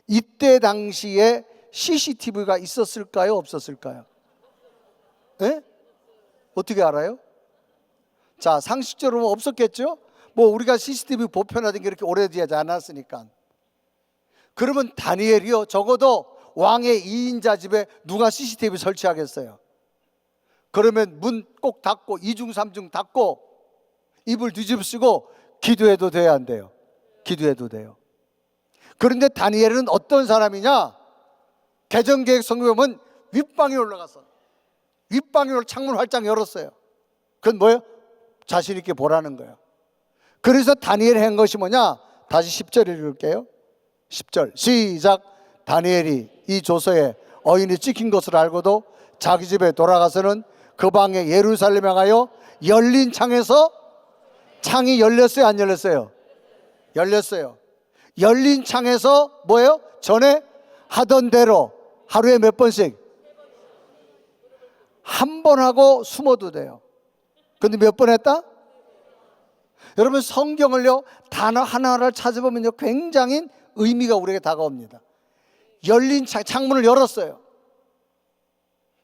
이때 당시에 CCTV가 있었을까요, 없었을까요? 네? 어떻게 알아요? 자, 상식적으로 없었겠죠? 뭐 우리가 CCTV 보편화된 게 이렇게 오래되지 않았으니까. 그러면 다니엘이요, 적어도 왕의 2인자 집에 누가 CCTV 설치하겠어요? 그러면 문 꼭 닫고 2중 3중 닫고 이불 뒤집쓰고 기도해도 돼야 안 돼요? 기도해도 돼요. 그런데 다니엘은 어떤 사람이냐? 개정계획 성경은 윗방에 올라가서 윗방에 창문 활짝 열었어요. 그건 뭐예요? 자신 있게 보라는 거예요. 그래서 다니엘이 한 것이 뭐냐? 다시 10절 읽을게요. 10절 시작. 다니엘이 이 조서에 어인이 찍힌 것을 알고도 자기 집에 돌아가서는 그 방에 예루살렘 향하여 열린 창에서. 창이 열렸어요, 안 열렸어요? 열렸어요. 열린 창에서 뭐예요? 전에 하던 대로 하루에 몇 번씩? 한 번 하고 숨어도 돼요. 근데 몇 번 했다? 여러분, 성경을요 단어 하나하나를 찾아보면요 굉장히 의미가 우리에게 다가옵니다. 열린 창문을 열었어요.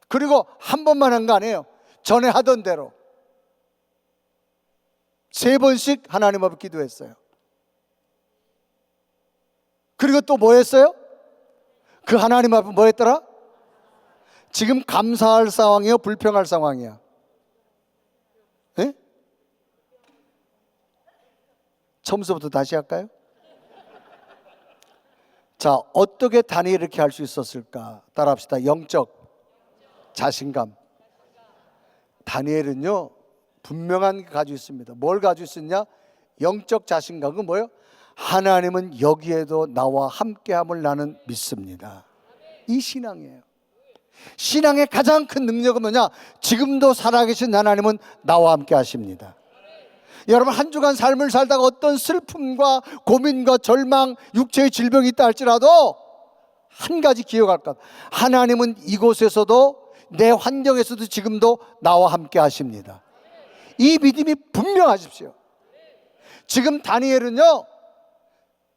그리고 한 번만 한 거 아니에요. 전에 하던 대로 3번씩 하나님 앞에 기도했어요. 그리고 또 뭐 했어요? 그 하나님 앞에 뭐 했더라? 지금 감사할 상황이요, 불평할 상황이야? 네? 처음부터 다시 할까요? 자, 어떻게 다니엘이 이렇게 할 수 있었을까? 따라합시다. 영적 자신감. 다니엘은요 분명한 게 가지고 있습니다. 뭘 가지고 있었냐? 영적 자신감. 그건 뭐예요? 하나님은 여기에도 나와 함께함을 나는 믿습니다. 이 신앙이에요. 신앙의 가장 큰 능력은 뭐냐? 지금도 살아계신 하나님은 나와 함께 하십니다. 여러분, 한 주간 삶을 살다가 어떤 슬픔과 고민과 절망, 육체의 질병이 있다 할지라도 한 가지 기억할 것, 하나님은 이곳에서도 내 환경에서도 지금도 나와 함께 하십니다. 이 믿음이 분명하십시오. 지금 다니엘은요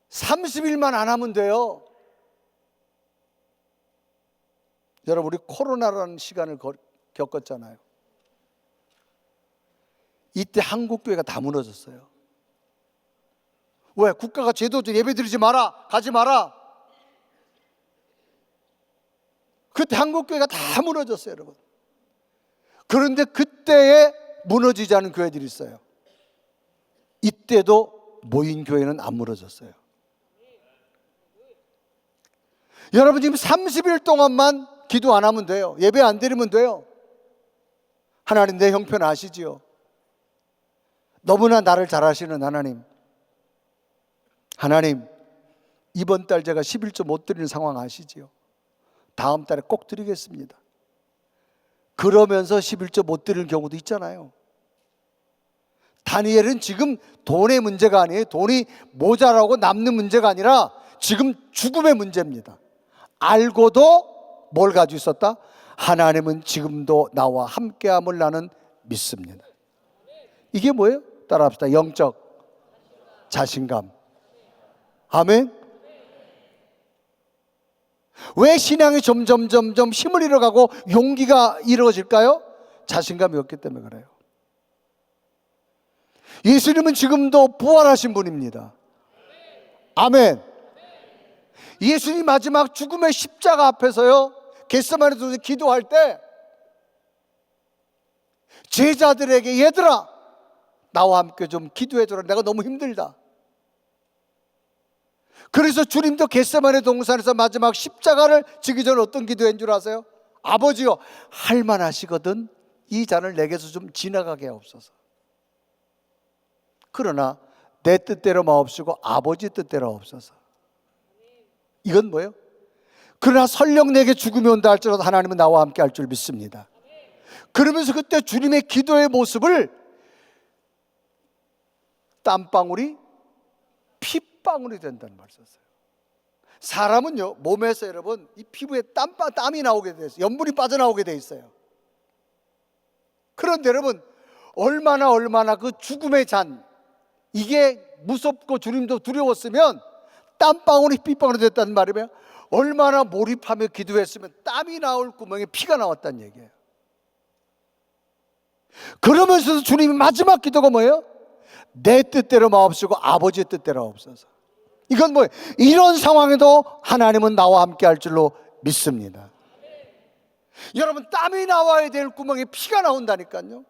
30일만 안 하면 돼요. 여러분, 우리 코로나라는 시간을 겪었잖아요. 이때 한국교회가 다 무너졌어요. 왜? 국가가 제도도 예배 드리지 마라, 가지 마라. 그때 한국교회가 다 무너졌어요, 여러분. 그런데 그때에 무너지지 않은 교회들이 있어요. 이때도 모인 교회는 안 무너졌어요. 여러분, 지금 30일 동안만 기도 안 하면 돼요. 예배 안 드리면 돼요. 하나님, 내 형편 아시지요? 너무나 나를 잘 아시는 하나님, 하나님, 이번 달 제가 11조 못 드리는 상황 아시지요? 다음 달에 꼭 드리겠습니다. 그러면서 11조 못 드리는 경우도 있잖아요. 다니엘은 지금 돈의 문제가 아니에요. 돈이 모자라고 남는 문제가 아니라 지금 죽음의 문제입니다. 알고도 뭘 가지고 있었다? 하나님은 지금도 나와 함께함을 나는 믿습니다. 이게 뭐예요? 따라합시다. 영적 자신감. 아멘. 왜 신앙이 점점 힘을 잃어가고 용기가 잃어질까요? 자신감이 없기 때문에 그래요. 예수님은 지금도 부활하신 분입니다. 아멘. 예수님 마지막 죽음의 십자가 앞에서요 겟세마네 동산에서 기도할 때 제자들에게, 얘들아 나와 함께 좀 기도해줘라, 내가 너무 힘들다. 그래서 주님도 겟세마네 동산에서 마지막 십자가를 지기 전에 어떤 기도한 줄 아세요? 아버지요, 할만하시거든 이 잔을 내게서 좀 지나가게 하옵소서. 그러나 내 뜻대로 마옵시고 아버지 뜻대로 하옵소서. 이건 뭐예요? 그러나 설령 내게 죽음이 온다 할지라도 하나님은 나와 함께 할 줄 믿습니다. 그러면서 그때 주님의 기도의 모습을 땀방울이 핏방울이 된다는 말을 썼어요. 사람은요 몸에서 여러분 이 피부에 땀이 나오게 돼 있어요. 염분이 빠져나오게 돼 있어요. 그런데 여러분 얼마나 그 죽음의 잔, 이게 무섭고 주님도 두려웠으면 땀방울이 핏방울이 됐다는 말이면 얼마나 몰입하며 기도했으면 땀이 나올 구멍에 피가 나왔다는 얘기예요. 그러면서도 주님이 마지막 기도가 뭐예요? 내 뜻대로 마옵시고 아버지의 뜻대로 하옵소서. 이건 뭐예요? 이런 상황에도 하나님은 나와 함께 할 줄로 믿습니다. 여러분, 땀이 나와야 될 구멍에 피가 나온다니까요.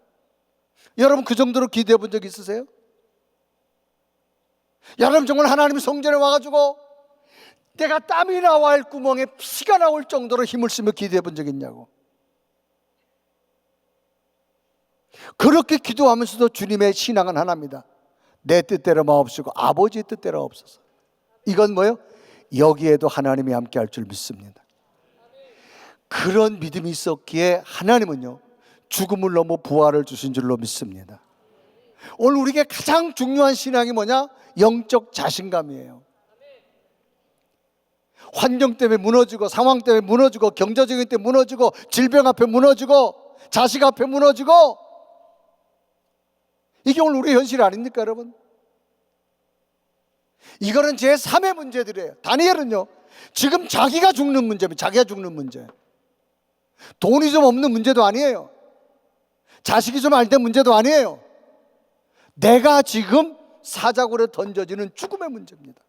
여러분, 그 정도로 기도해 본 적 있으세요? 여러분, 정말 하나님 성전에 와가지고 내가 땀이 나와야 할 구멍에 피가 나올 정도로 힘을 쓰며 기도해 본 적 있냐고. 그렇게 기도하면서도 주님의 신앙은 하나입니다. 내 뜻대로 마옵시고 아버지의 뜻대로 하옵소서. 이건 뭐예요? 여기에도 하나님이 함께 할 줄 믿습니다. 그런 믿음이 있었기에 하나님은요 죽음을 넘어 부활을 주신 줄로 믿습니다. 오늘 우리에게 가장 중요한 신앙이 뭐냐? 영적 자신감이에요. 환경 때문에 무너지고, 상황 때문에 무너지고, 경제적인 때문에 무너지고, 질병 앞에 무너지고, 자식 앞에 무너지고, 이게 오늘 우리의 현실 아닙니까 여러분? 이거는 제3의 문제들이에요. 다니엘은요 지금 자기가 죽는 문제입니다. 자기가 죽는 문제. 돈이 좀 없는 문제도 아니에요. 자식이 좀 안 된 문제도 아니에요. 내가 지금 사자굴에 던져지는 죽음의 문제입니다.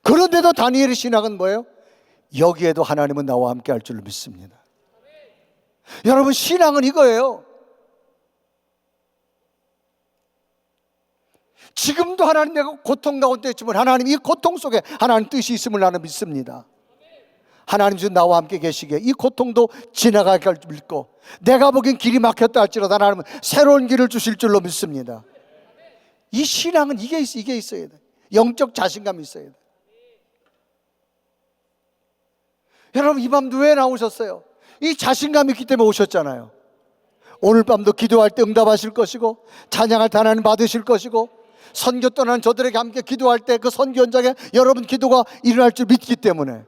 그런데도 다니엘의 신앙은 뭐예요? 여기에도 하나님은 나와 함께 할 줄 믿습니다. 여러분, 신앙은 이거예요. 지금도 하나님 내가 고통 가운데 있지만 하나님 이 고통 속에 하나님 뜻이 있음을 나는 믿습니다. 하나님 지금 나와 함께 계시기에 이 고통도 지나가게 할 줄 믿고, 내가 보기엔 길이 막혔다 할지라도 하나님은 새로운 길을 주실 줄로 믿습니다. 이 신앙은 이게 있어야 돼. 영적 자신감이 있어야 돼. 여러분, 이 밤도 왜 나오셨어요? 이 자신감 있기 때문에 오셨잖아요. 오늘 밤도 기도할 때 응답하실 것이고, 찬양할 때 하나님 받으실 것이고, 선교 떠난 저들에게 함께 기도할 때 그 선교 현장에 여러분 기도가 일어날 줄 믿기 때문에.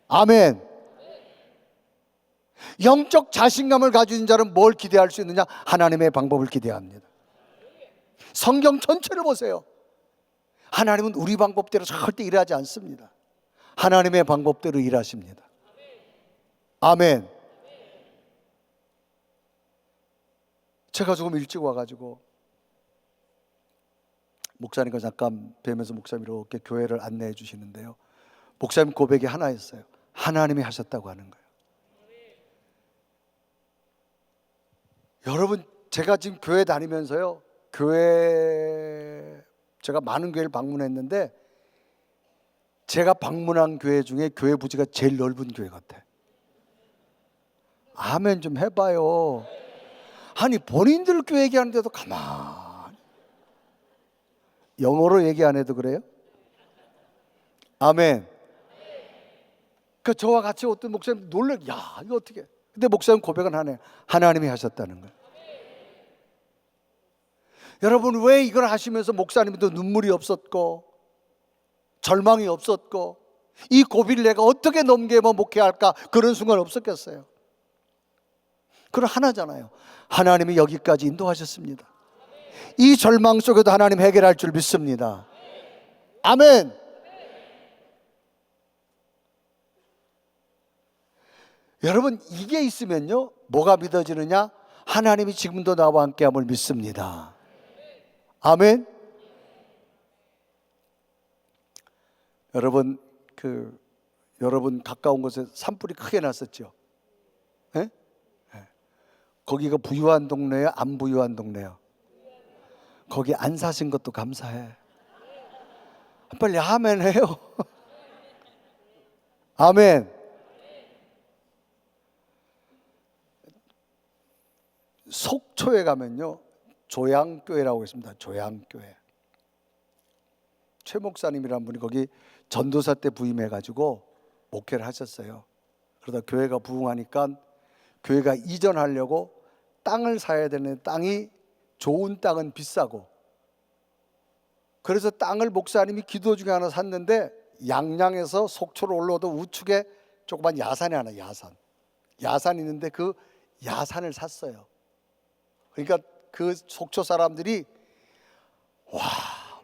아멘. 영적 자신감을 가진 자는 뭘 기대할 수 있느냐? 하나님의 방법을 기대합니다. 성경 전체를 보세요. 하나님은 우리 방법대로 절대 일하지 않습니다. 하나님의 방법대로 일하십니다. 아멘. 제가 조금 일찍 와가지고 목사님과 잠깐 뵈면서 목사님 이렇게 교회를 안내해 주시는데요, 목사님 고백이 하나였어요. 하나님이 하셨다고 하는 거예요. 여러분, 제가 지금 교회 다니면서요, 제가 많은 교회를 방문했는데 제가 방문한 교회 중에 교회 부지가 제일 넓은 교회 같아. 아멘 좀 해봐요. 아니, 본인들 교회 얘기하는데도 가만히 영어로 얘기 안 해도 그래요? 아멘. 그 저와 같이 어떤 목사님 놀래, 야 이거 어떻게? 근데 목사님 고백은 하네. 하나님이 하셨다는 거예요. 여러분, 왜 이걸 하시면서 목사님도 눈물이 없었고 절망이 없었고 이 고비를 내가 어떻게 넘겨만 목회할까 그런 순간 없었겠어요? 그건 하나잖아요. 하나님이 여기까지 인도하셨습니다. 이 절망 속에도 하나님 해결할 줄 믿습니다. 아멘. 여러분, 이게 있으면요 뭐가 믿어지느냐? 하나님이 지금도 나와 함께함을 믿습니다. 아멘. 여러분, 여러분 가까운 곳에 산불이 크게 났었죠. 예? 예. 거기가 부유한 동네예요, 안 부유한 동네예요? 거기 안 사신 것도 감사해. 빨리 아멘 해요. 아멘. 속초에 가면요 조양교회라고 있습니다. 조양교회. 최 목사님이라는 분이 거기 전도사 때 부임해가지고 목회를 하셨어요. 그러다 교회가 부흥하니까 교회가 이전하려고 땅을 사야 되는, 땅이 좋은 땅은 비싸고, 그래서 땅을 목사님이 기도 중에 하나 샀는데 양양에서 속초로 올라오던 우측에 조그만 야산이 하나, 야산이 있는데 그 야산을 샀어요. 그러니까 그 속초 사람들이, 와,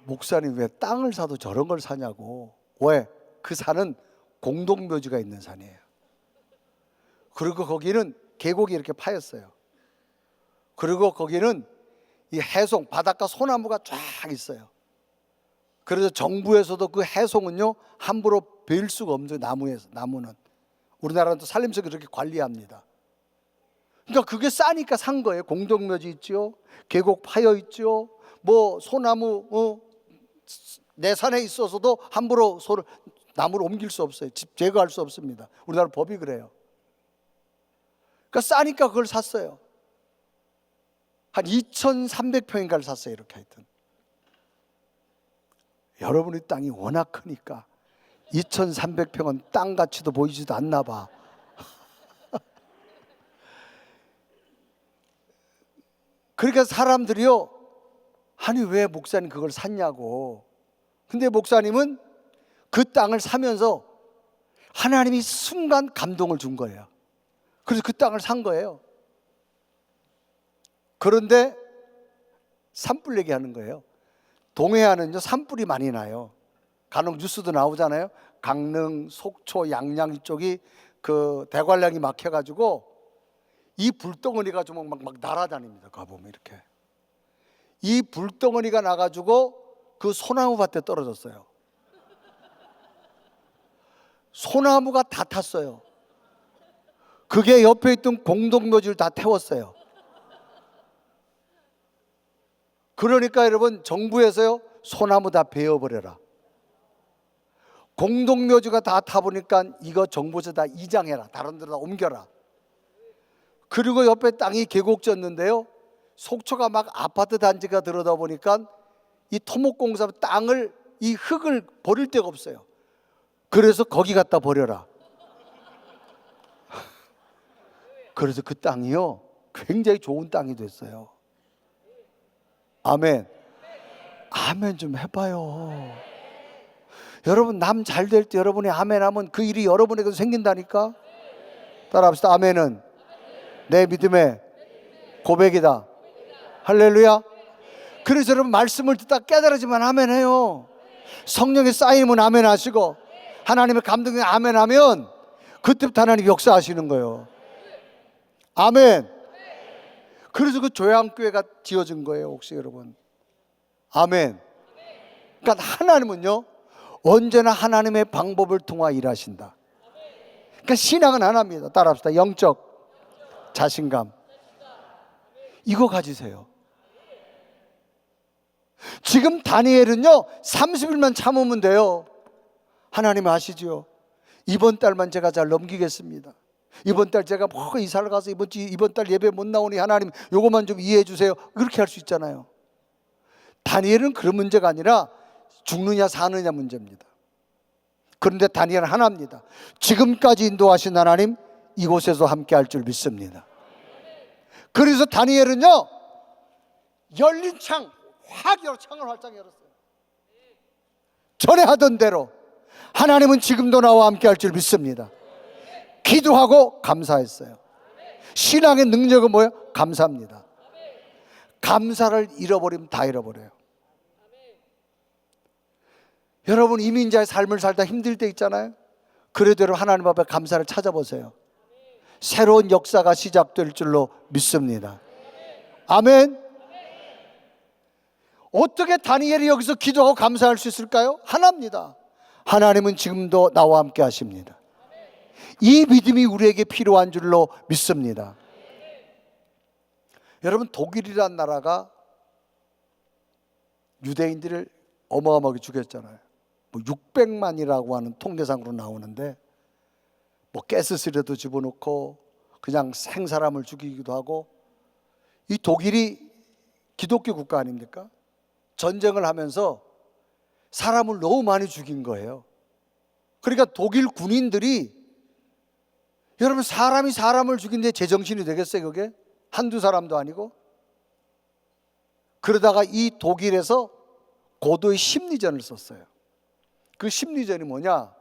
목사님 왜 땅을 사도 저런 걸 사냐고. 왜? 그 산은 공동묘지가 있는 산이에요. 그리고 거기는 계곡이 이렇게 파였어요. 그리고 거기는 이 해송, 바닷가 소나무가 쫙 있어요. 그래서 정부에서도 그 해송은요 함부로 베일 수가 없는 나무는 우리나라는 또 산림청이 그렇게 관리합니다. 그러니까 그게 싸니까 산 거예요. 공동묘지 있죠, 계곡 파여 있죠, 뭐 소나무 내 산에 있어서도 함부로 나무를 옮길 수 없어요. 집 제거할 수 없습니다. 우리나라 법이 그래요. 그러니까 싸니까 그걸 샀어요. 한 2,300평인가를 샀어요. 이렇게 하여튼 여러분의 땅이 워낙 크니까 2,300평은 땅 가치도 보이지도 않나 봐. 그러니까 사람들이요, 아니 왜 목사님 그걸 샀냐고. 근데 목사님은 그 땅을 사면서 하나님이 순간 감동을 준 거예요. 그래서 그 땅을 산 거예요. 그런데 산불 얘기하는 거예요. 동해안은요 산불이 많이 나요. 간혹 뉴스도 나오잖아요. 강릉, 속초, 양양 이쪽이 그 대관령이 막혀가지고 이 불덩어리가 좀 막 날아다닙니다. 가보면 이렇게 이 불덩어리가 나가지고 그 소나무 밭에 떨어졌어요. 소나무가 다 탔어요. 그게 옆에 있던 공동묘지를 다 태웠어요. 그러니까 여러분, 정부에서요 소나무 다 베어버려라. 공동묘지가 다 타보니까 이거 정부에서 다 이장해라, 다른 데로 다 옮겨라. 그리고 옆에 땅이 계곡졌는데요, 속초가 막 아파트 단지가 들어다 보니까 이 토목공사 땅을, 이 흙을 버릴 데가 없어요. 그래서 거기 갖다 버려라. 그래서 그 땅이요 굉장히 좋은 땅이 됐어요. 아멘. 아멘 좀 해봐요. 여러분 남 잘 될 때 여러분이 아멘 하면 그 일이 여러분에게도 생긴다니까. 따라합시다. 아멘은 내 믿음의 고백이다. 할렐루야. 그래서 여러분 말씀을 듣다 깨달아지만 아멘 해요. 성령의 쌓임은 아멘 하시고 하나님의 감동에 아멘 하면 그때부터 하나님 역사하시는 거예요. 아멘. 그래서 그 조양교회가 지어진 거예요. 혹시 여러분. 아멘. 그러니까 하나님은요 언제나 하나님의 방법을 통하 일하신다. 그러니까 신앙은 하나입니다. 따라합시다. 영적 자신감. 이거 가지세요. 지금 다니엘은요 30일만 참으면 돼요. 하나님 아시죠? 이번 달만 제가 잘 넘기겠습니다. 이번 달 제가 이사를 가서 이번 달 예배 못 나오니 하나님 요것만 좀 이해해 주세요. 그렇게 할 수 있잖아요. 다니엘은 그런 문제가 아니라 죽느냐 사느냐 문제입니다. 그런데 다니엘은 하나입니다. 지금까지 인도하신 하나님 이곳에서 함께 할 줄 믿습니다. 그래서 다니엘은요 열린 창 확 열어 창을 활짝 열었어요. 전에 하던 대로 하나님은 지금도 나와 함께 할 줄 믿습니다. 기도하고 감사했어요. 신앙의 능력은 뭐예요? 감사합니다. 감사를 잃어버리면 다 잃어버려요. 여러분 이민자의 삶을 살다 힘들 때 있잖아요. 그래도 여러분 하나님 앞에 감사를 찾아보세요. 새로운 역사가 시작될 줄로 믿습니다. 아멘. 어떻게 다니엘이 여기서 기도하고 감사할 수 있을까요? 하나입니다. 하나님은 지금도 나와 함께 하십니다. 이 믿음이 우리에게 필요한 줄로 믿습니다. 여러분 독일이란 나라가 유대인들을 어마어마하게 죽였잖아요. 600만이라고 하는 통계상으로 나오는데 가스실에도 집어넣고 그냥 생사람을 죽이기도 하고. 이 독일이 기독교 국가 아닙니까? 전쟁을 하면서 사람을 너무 많이 죽인 거예요. 그러니까 독일 군인들이 여러분 사람이 사람을 죽이는데 제정신이 되겠어요 그게? 한두 사람도 아니고. 그러다가 이 독일에서 고도의 심리전을 썼어요. 그 심리전이 뭐냐,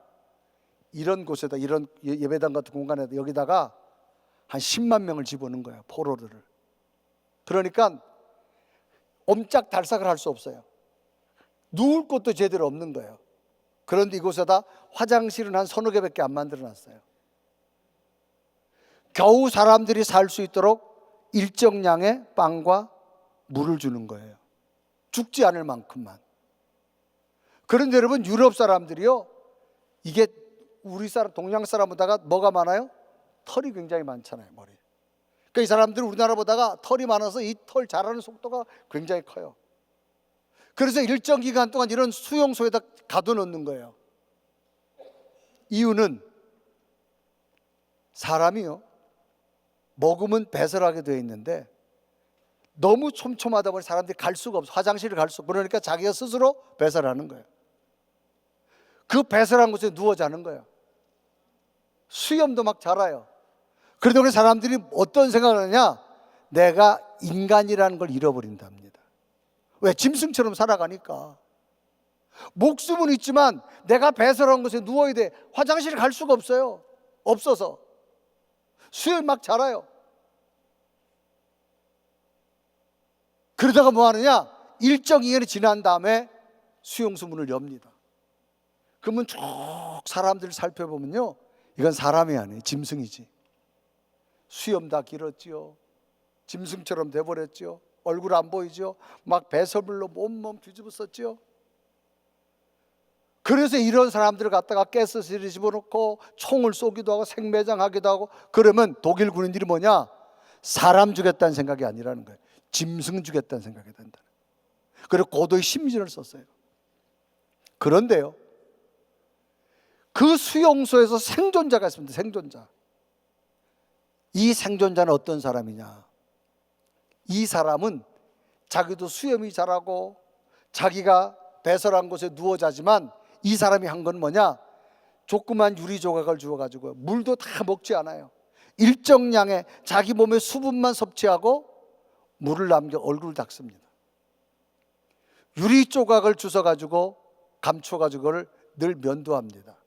이런 곳에다 이런 예배당 같은 공간에다 여기다가 한 10만 명을 집어넣은 거예요. 포로들을. 그러니까 옴짝달싹을 할 수 없어요. 누울 곳도 제대로 없는 거예요. 그런데 이곳에다 화장실은 한 서너 개밖에 안 만들어놨어요. 겨우 사람들이 살 수 있도록 일정량의 빵과 물을 주는 거예요. 죽지 않을 만큼만. 그런데 여러분 유럽 사람들이요, 이게 우리 사람 동양 사람보다가 뭐가 많아요? 털이 굉장히 많잖아요, 머리. 그러니까 이 사람들은 우리나라보다가 털이 많아서 이 털 자라는 속도가 굉장히 커요. 그래서 일정 기간 동안 이런 수용소에다 가둬놓는 거예요. 이유는 사람이요 먹으면 배설하게 되어 있는데 너무 촘촘하다 보니 사람들이 갈 수가 없어. 화장실을 갈 수 없어. 그러니까 자기가 스스로 배설하는 거예요. 그 배설한 곳에 누워 자는 거예요. 수염도 막 자라요. 그러다 보니 사람들이 어떤 생각을 하냐, 내가 인간이라는 걸 잃어버린답니다. 왜? 짐승처럼 살아가니까. 목숨은 있지만 내가 배설한 곳에 누워야 돼. 화장실 갈 수가 없어요. 없어서. 수염이 막 자라요. 그러다가 뭐 하느냐, 일정 기간이 지난 다음에 수용소 문을 엽니다. 그러면 쭉 사람들을 살펴보면요, 이건 사람이 아니에요. 짐승이지. 수염 다 길었지요. 짐승처럼 돼버렸지요. 얼굴 안 보이죠. 막 배설물로 몸 뒤집었었지요. 그래서 이런 사람들을 갖다가 가스실에 집어넣고 총을 쏘기도 하고 생매장하기도 하고. 그러면 독일 군인들이 뭐냐, 사람 죽였다는 생각이 아니라는 거예요. 짐승 죽였다는 생각이 된다. 그리고 고도의 심리전을 썼어요. 그런데요, 그 수용소에서 생존자가 있습니다. 생존자. 이 생존자는 어떤 사람이냐, 이 사람은 자기도 수염이 자라고 자기가 배설한 곳에 누워 자지만 이 사람이 한 건 뭐냐, 조그만 유리 조각을 주어가지고 물도 다 먹지 않아요. 일정량의 자기 몸의 수분만 섭취하고 물을 남겨 얼굴을 닦습니다. 유리 조각을 주워가지고 감춰가지고 그걸 늘 면도합니다.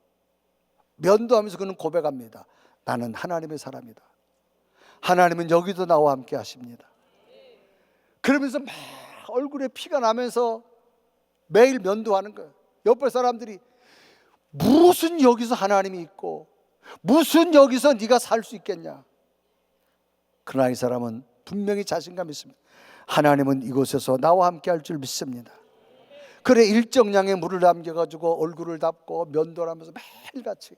면도하면서 그는 고백합니다. 나는 하나님의 사람이다. 하나님은 여기도 나와 함께 하십니다. 그러면서 막 얼굴에 피가 나면서 매일 면도하는 거예요. 옆에 사람들이 무슨 여기서 하나님이 있고 무슨 여기서 네가 살 수 있겠냐. 그러나 이 사람은 분명히 자신감이 있습니다. 하나님은 이곳에서 나와 함께 할 줄 믿습니다. 그래 일정량의 물을 남겨가지고 얼굴을 닦고 면도를 하면서 매일같이.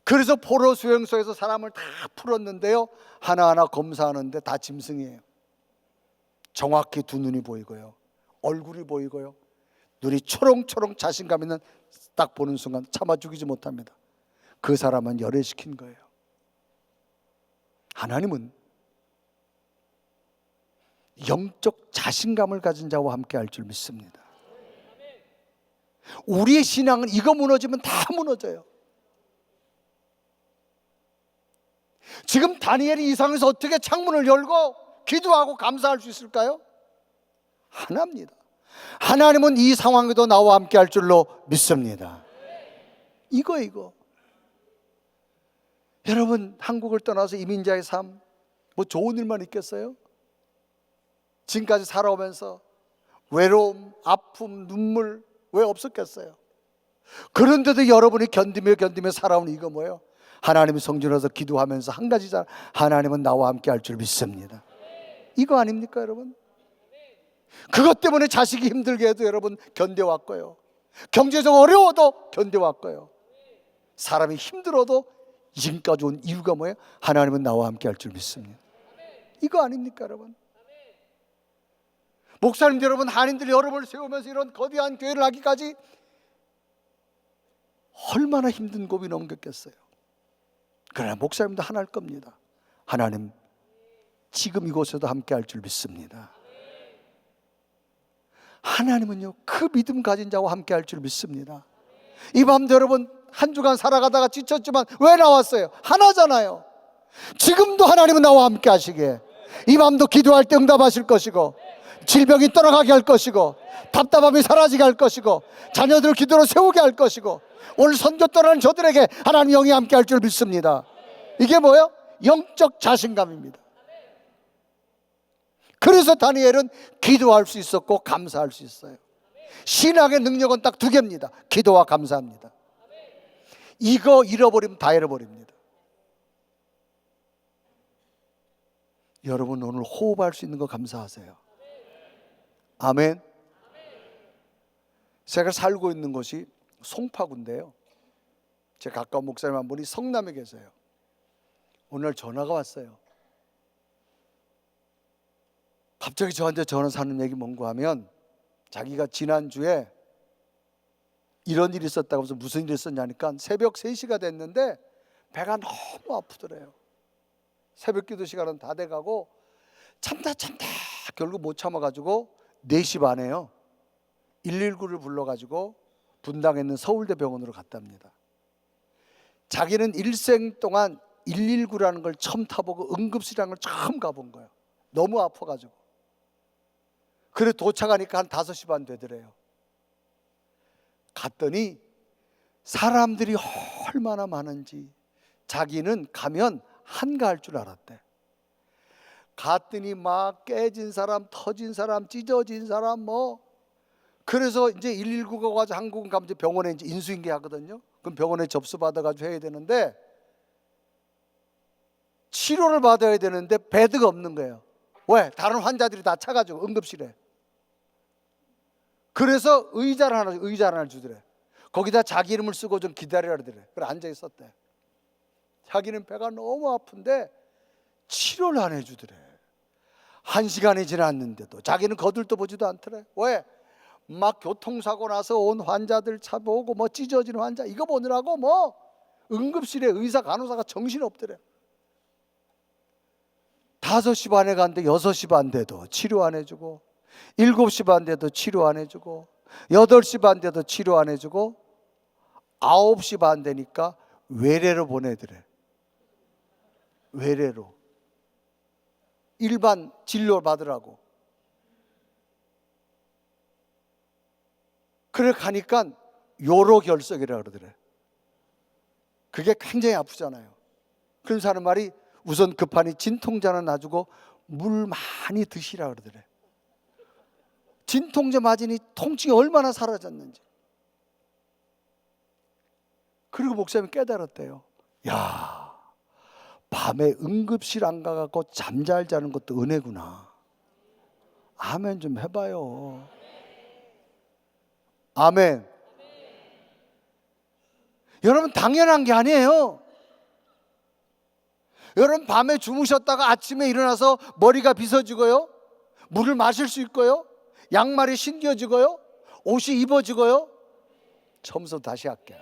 그래서 포로 수용소에서 사람을 다 풀었는데요, 하나하나 검사하는데 다 짐승이에요. 정확히 두 눈이 보이고요, 얼굴이 보이고요, 눈이 초롱초롱 자신감 있는, 딱 보는 순간 참아 죽이지 못합니다. 그 사람은 열애시킨 거예요. 하나님은 영적 자신감을 가진 자와 함께 할 줄 믿습니다. 우리의 신앙은 이거 무너지면 다 무너져요. 지금 다니엘이 이 상황에서 어떻게 창문을 열고 기도하고 감사할 수 있을까요? 하나입니다. 하나님은 이 상황에도 나와 함께 할 줄로 믿습니다. 이거 여러분, 한국을 떠나서 이민자의 삶, 뭐 좋은 일만 있겠어요? 지금까지 살아오면서 외로움, 아픔, 눈물 왜 없었겠어요? 그런데도 여러분이 견디며 살아온 이거 뭐예요? 하나님의 성전에서 기도하면서 한 가지잖아요. 하나님은 나와 함께 할 줄 믿습니다. 이거 아닙니까 여러분? 그것 때문에 자식이 힘들게 해도 여러분 견뎌왔고요, 경제적 어려워도 견뎌왔고요, 사람이 힘들어도 지금까지 온 이유가 뭐예요? 하나님은 나와 함께 할 줄 믿습니다. 이거 아닙니까 여러분? 목사님 여러분, 한인들 여러분을 세우면서 이런 거대한 교회를 하기까지 얼마나 힘든 고비 넘겼겠어요. 그러나 목사님도 하나일 겁니다. 하나님 지금 이곳에도 함께 할 줄 믿습니다. 하나님은요, 그 믿음 가진 자와 함께 할 줄 믿습니다. 이 밤도 여러분 한 주간 살아가다가 지쳤지만 왜 나왔어요? 하나잖아요. 지금도 하나님은 나와 함께 하시게, 이 밤도 기도할 때 응답하실 것이고, 질병이 떠나가게 할 것이고, 답답함이 사라지게 할 것이고, 자녀들 기도로 세우게 할 것이고, 오늘 선교 떠나는 저들에게 하나님 영이 함께 할 줄 믿습니다. 이게 뭐예요? 영적 자신감입니다. 그래서 다니엘은 기도할 수 있었고 감사할 수 있어요. 신앙의 능력은 딱 두 개입니다. 기도와 감사합니다. 이거 잃어버리면 다 잃어버립니다. 여러분 오늘 호흡할 수 있는 거 감사하세요. 아멘. 제가 살고 있는 곳이 송파구인데요, 제 가까운 목사님 한 분이 성남에 계세요. 오늘 전화가 왔어요. 갑자기 저한테 전화 사는 얘기 뭔가 하면, 자기가 지난주에 이런 일이 있었다고 해서 무슨 일이 있었냐니까 새벽 3시가 됐는데 배가 너무 아프더래요. 새벽 기도 시간은 다 돼가고 참다 결국 못 참아가지고 4시 반에요 119를 불러가지고 분당에 있는 서울대 병원으로 갔답니다. 자기는 일생 동안 119라는 걸 처음 타보고 응급실이라는 걸 처음 가본 거예요. 너무 아파가지고. 그래 도착하니까 한 5시 반 되더래요. 갔더니 사람들이 얼마나 많은지 자기는 가면 한가할 줄 알았대. 갔더니 막 깨진 사람, 터진 사람, 찢어진 사람 뭐. 그래서 이제 119가 가서 한국은 가면 이제 병원에 이제 인수인계 하거든요. 그럼 병원에 접수 받아가지고 해야 되는데, 치료를 받아야 되는데 베드가 없는 거예요. 왜? 다른 환자들이 다 차가지고 응급실에. 그래서 의자를 하나 주더래. 거기다 자기 이름을 쓰고 좀 기다리라 그러더래. 그래 앉아 있었대. 자기는 배가 너무 아픈데 치료를 안 해주더래. 1시간이 지났는데도 자기는 거들떠 보지도 않더래. 왜? 막 교통사고 나서 온 환자들 차보고 뭐 찢어진 환자 이거 보느라고 뭐 응급실에 의사 간호사가 정신이 없더래. 5시 반에 갔는데 6시 반 돼도 치료 안 해주고, 7시 반 돼도 치료 안 해주고, 8시 반 돼도 치료 안 해주고, 9시 반 되니까 외래로 보내더래. 외래로 일반 진료 받으라고. 그래 가니까 요로결석이라 그러더래. 그게 굉장히 아프잖아요. 그래서 하는 말이 우선 급하니 진통제는 놔주고 물 많이 드시라 그러더래. 진통제 맞으니 통증이 얼마나 사라졌는지. 그리고 목사님이 깨달았대요. 야, 밤에 응급실 안 가갖고 잠 잘 자는 것도 은혜구나. 아멘 좀 해봐요. 아멘. 여러분 당연한 게 아니에요. 여러분 밤에 주무셨다가 아침에 일어나서 머리가 빗어지고요, 물을 마실 수 있고요, 양말이 신겨지고요, 옷이 입어지고요. 처음부터 다시 할게.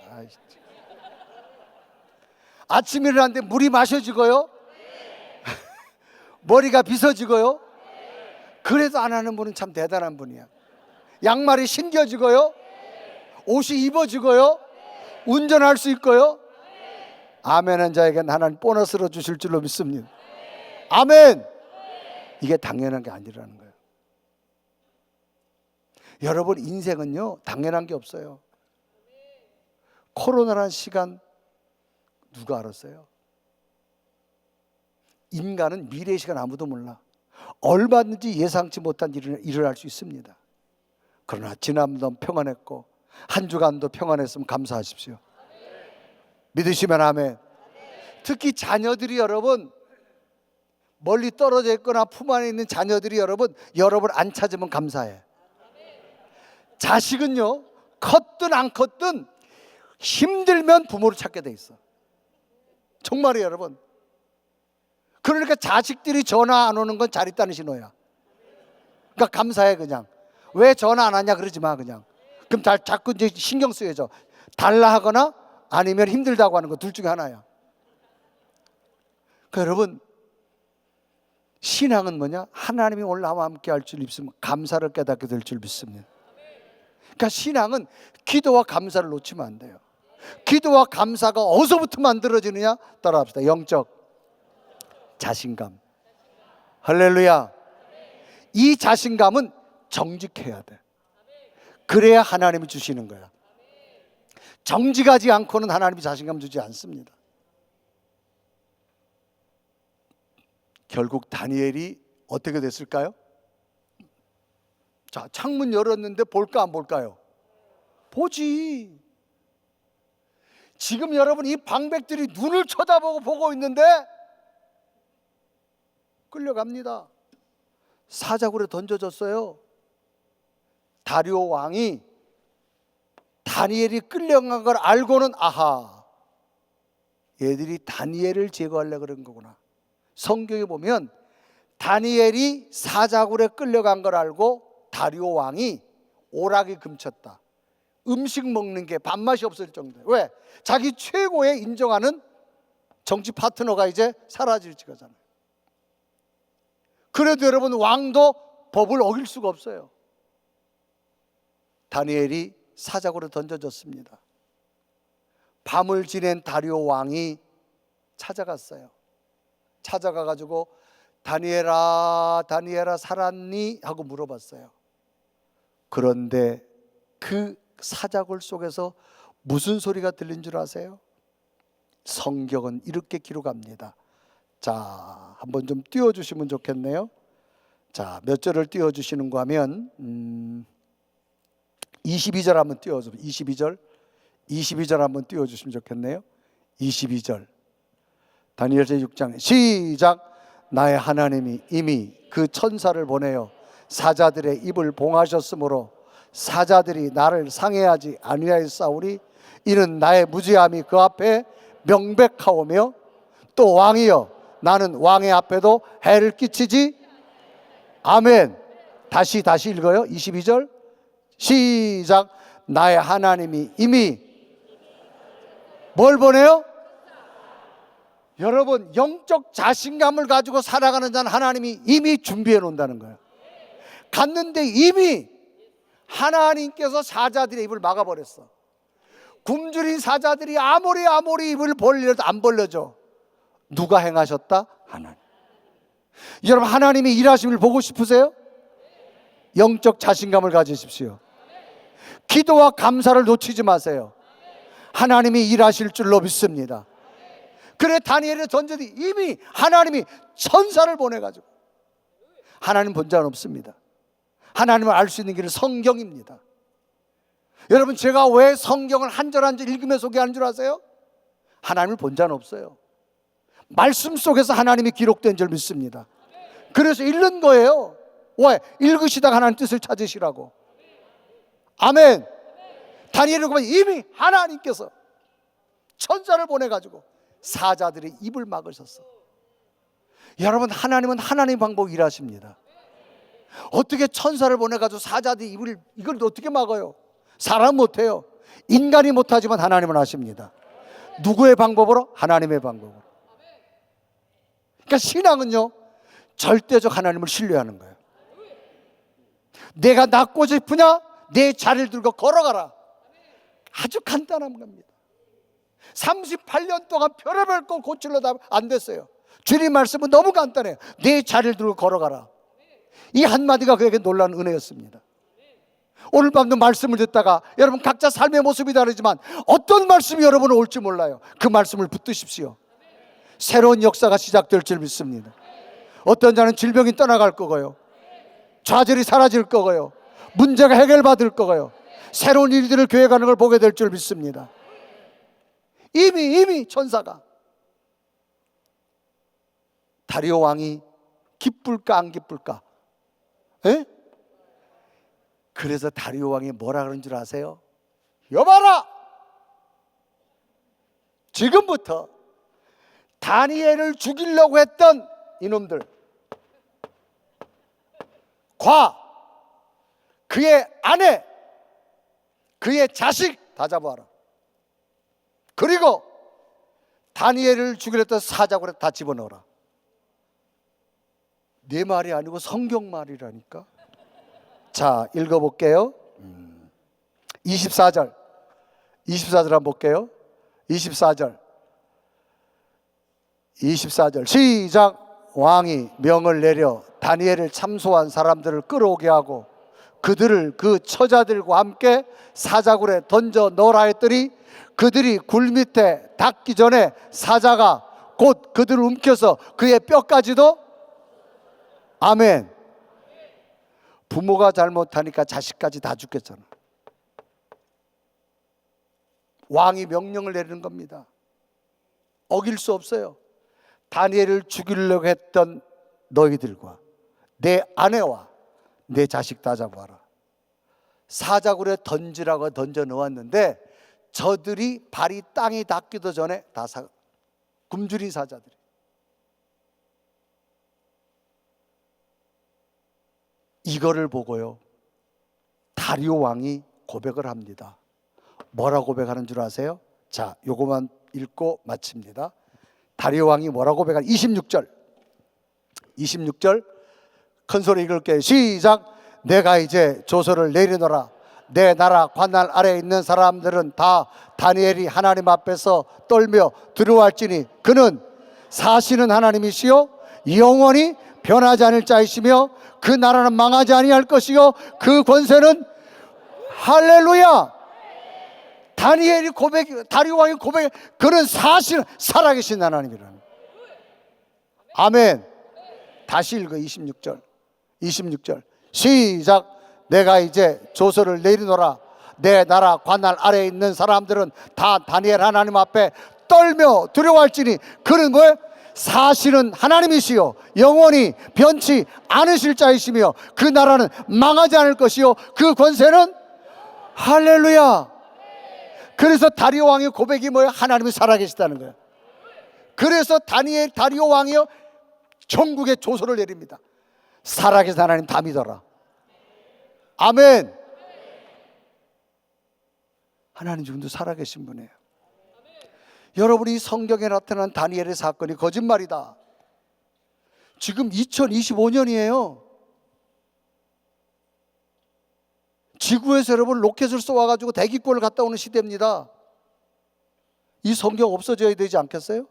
아침에 일어났는데 물이 마셔지고요, 머리가 빗어지고요. 그래도 안 하는 분은 참 대단한 분이야. 양말이 신겨지고요, 옷이 입어지고요, 운전할 수 있고요. 아멘한 자에게는 하나님 보너스로 주실 줄로 믿습니다. 아멘. 이게 당연한 게 아니라는 거예요. 여러분 인생은요 당연한 게 없어요. 코로나라는 시간 누가 알았어요? 인간은 미래의 시간 아무도 몰라. 얼마든지 예상치 못한 일이 일어날 수 있습니다. 그러나 지난번도 평안했고 한 주간도 평안했으면 감사하십시오. 믿으시면 아멘. 특히 자녀들이 여러분 멀리 떨어져 있거나 품 안에 있는 자녀들이 여러분 안 찾으면 감사해. 자식은요 컸든 안 컸든 힘들면 부모를 찾게 돼 있어. 정말이에요 여러분. 그러니까 자식들이 전화 안 오는 건 잘 있다는 신호야. 그러니까 감사해. 그냥 왜 전화 안 하냐 그러지 마. 그냥 그럼 자꾸 이제 신경 쓰여져. 달라 하거나 아니면 힘들다고 하는 거 둘 중에 하나야. 그러니까 여러분 신앙은 뭐냐? 하나님이 오늘 나와 함께 할 줄 믿으면 감사를 깨닫게 될 줄 믿습니다. 그러니까 신앙은 기도와 감사를 놓치면 안 돼요. 기도와 감사가 어디서부터 만들어지느냐? 따라합시다. 영적 자신감. 할렐루야. 이 자신감은 정직해야 돼. 그래야 하나님이 주시는 거야. 정직하지 않고는 하나님이 자신감 주지 않습니다. 결국 다니엘이 어떻게 됐을까요? 자, 창문 열었는데 볼까 안 볼까요? 보지. 지금 여러분 이 방백들이 눈을 쳐다보고 보고 있는데 끌려갑니다. 사자굴에 던져졌어요. 다리오 왕이 다니엘이 끌려간 걸 알고는 아하, 얘들이 다니엘을 제거하려고 그런 거구나. 성경에 보면 다니엘이 사자굴에 끌려간 걸 알고 다리오 왕이 오락이 금쳤다. 음식 먹는 게 밥맛이 없을 정도예요. 왜? 자기 최고의 인정하는 정치 파트너가 이제 사라질지 거잖아요. 그래도 여러분 왕도 법을 어길 수가 없어요. 다니엘이 사자굴에 던져졌습니다. 밤을 지낸 다리오 왕이 찾아갔어요. 찾아가가지고 다니엘아 다니엘아 살았니? 하고 물어봤어요. 그런데 그 사자굴 속에서 무슨 소리가 들린 줄 아세요? 성경은 이렇게 기록합니다. 자, 한번 좀 띄워주시면 좋겠네요. 자, 몇 절을 띄워주시는가 하면 22절 한번 띄워주세요. 22절 한번 띄워주시면 좋겠네요. 22절 다니엘 제6장 시작. 나의 하나님이 이미 그 천사를 보내어 사자들의 입을 봉하셨으므로 사자들이 나를 상해하지 아니하였사오니 이는 나의 무죄함이 그 앞에 명백하오며 또 왕이여 나는 왕의 앞에도 해를 끼치지. 아멘. 다시 읽어요. 22절 시작. 나의 하나님이 이미 뭘 보내요? 여러분 영적 자신감을 가지고 살아가는 자는 하나님이 이미 준비해 놓는다는 거예요. 갔는데 이미 하나님께서 사자들의 입을 막아버렸어. 굶주린 사자들이 아무리 입을 벌리려도 안 벌려져. 누가 행하셨다? 하나님. 여러분, 하나님이 일하심을 보고 싶으세요? 영적 자신감을 가지십시오. 기도와 감사를 놓치지 마세요. 하나님이 일하실 줄로 믿습니다. 그래 다니엘의 던전이 이미 하나님이 천사를 보내가지고, 하나님 본 자는 없습니다. 하나님을 알 수 있는 길은 성경입니다. 여러분, 제가 왜 성경을 한 절 한 절 읽으며 소개하는 줄 아세요? 하나님을 본 자는 없어요. 말씀 속에서 하나님이 기록된 줄 믿습니다. 그래서 읽는 거예요. 왜? 읽으시다가 하나님 뜻을 찾으시라고. 아멘. 다니엘을 보면 이미 하나님께서 천사를 보내가지고 사자들의 입을 막으셨어. 여러분, 하나님은 하나님 방법 일하십니다. 어떻게 천사를 보내가지고 사자들의 입을, 이걸 어떻게 막아요? 사람 못해요. 인간이 못하지만 하나님은 하십니다. 누구의 방법으로? 하나님의 방법으로. 그러니까 신앙은요, 절대적 하나님을 신뢰하는 거예요. 내가 낫고 싶으냐? 내 자리를 들고 걸어가라. 아주 간단한 겁니다. 38년 동안 별의별 거 고치려다 안 됐어요. 주님 말씀은 너무 간단해요. 내 자리를 들고 걸어가라. 이 한마디가 그에게 놀라운 은혜였습니다. 오늘 밤도 말씀을 듣다가, 여러분 각자 삶의 모습이 다르지만 어떤 말씀이 여러분은 올지 몰라요. 그 말씀을 붙드십시오. 새로운 역사가 시작될 줄 믿습니다. 어떤 자는 질병이 떠나갈 거고요, 좌절이 사라질 거고요, 문제가 해결받을 거고요, 새로운 일들을 계획하는 걸 보게 될 줄 믿습니다. 이미 천사가, 다리오 왕이 기쁠까 안 기쁠까? 에? 그래서 다리오 왕이 뭐라 그런 줄 아세요? 여봐라, 지금부터 다니엘을 죽이려고 했던 이놈들, 그의 아내, 그의 자식 다 잡아와라. 그리고 다니엘을 죽이려 했던 사자굴에 다 집어넣어라. 내 말이 아니고 성경 말이라니까. 자, 읽어볼게요. 24절 한번 볼게요. 24절 시작. 왕이 명을 내려 다니엘을 참소한 사람들을 끌어오게 하고 그들을 그 처자들과 함께 사자굴에 던져 넣으라 했더니 그들이 굴 밑에 닿기 전에 사자가 곧 그들을 움켜서 그의 뼈까지도, 아멘. 부모가 잘못하니까 자식까지 다 죽겠잖아. 왕이 명령을 내리는 겁니다. 어길 수 없어요. 다니엘을 죽이려고 했던 너희들과 내 아내와 내 자식 다 잡아라. 사자굴에 던지라고 던져 넣었는데 저들이 발이 땅에 닿기도 전에 다 굶주린 사자들이. 이거를 보고요, 다리오 왕이 고백을 합니다. 뭐라 고백하는 줄 아세요? 자, 요거만 읽고 마칩니다. 다리오 왕이 뭐라고 고백하는, 26절 큰 소리 읽을게요. 시작. 내가 이제 조서를 내리노라. 내 나라 관할 아래에 있는 사람들은 다 다니엘이 하나님 앞에서 떨며 두려워할지니 그는 사시는 하나님이시요 영원히 변하지 않을 자이시며 그 나라는 망하지 아니할 것이요 그 권세는, 할렐루야. 다니엘이 다리오 왕이 고백, 그는 사실 살아계신 하나님이라는. 아멘. 다시 읽어. 26절 시작. 내가 이제 조서를 내리노라. 내 나라 관할 아래에 있는 사람들은 다 다니엘 하나님 앞에 떨며 두려워할지니 그는 뭐예요? 사실은 하나님이시요 영원히 변치 않으실 자이시며 그 나라는 망하지 않을 것이요 그 권세는, 할렐루야. 그래서 다리오 왕의 고백이 뭐예요? 하나님이 살아계시다는 거예요. 그래서 다리오 왕이요 전국에 조서를 내립니다. 살아계신 하나님 다 믿어라. 아멘. 하나님 지금도 살아계신 분이에요. 여러분이 성경에 나타난 다니엘의 사건이 거짓말이다. 지금 2025년이에요. 지구에서 여러분 로켓을 쏘아가지고 대기권을 갔다 오는 시대입니다. 이 성경 없어져야 되지 않겠어요?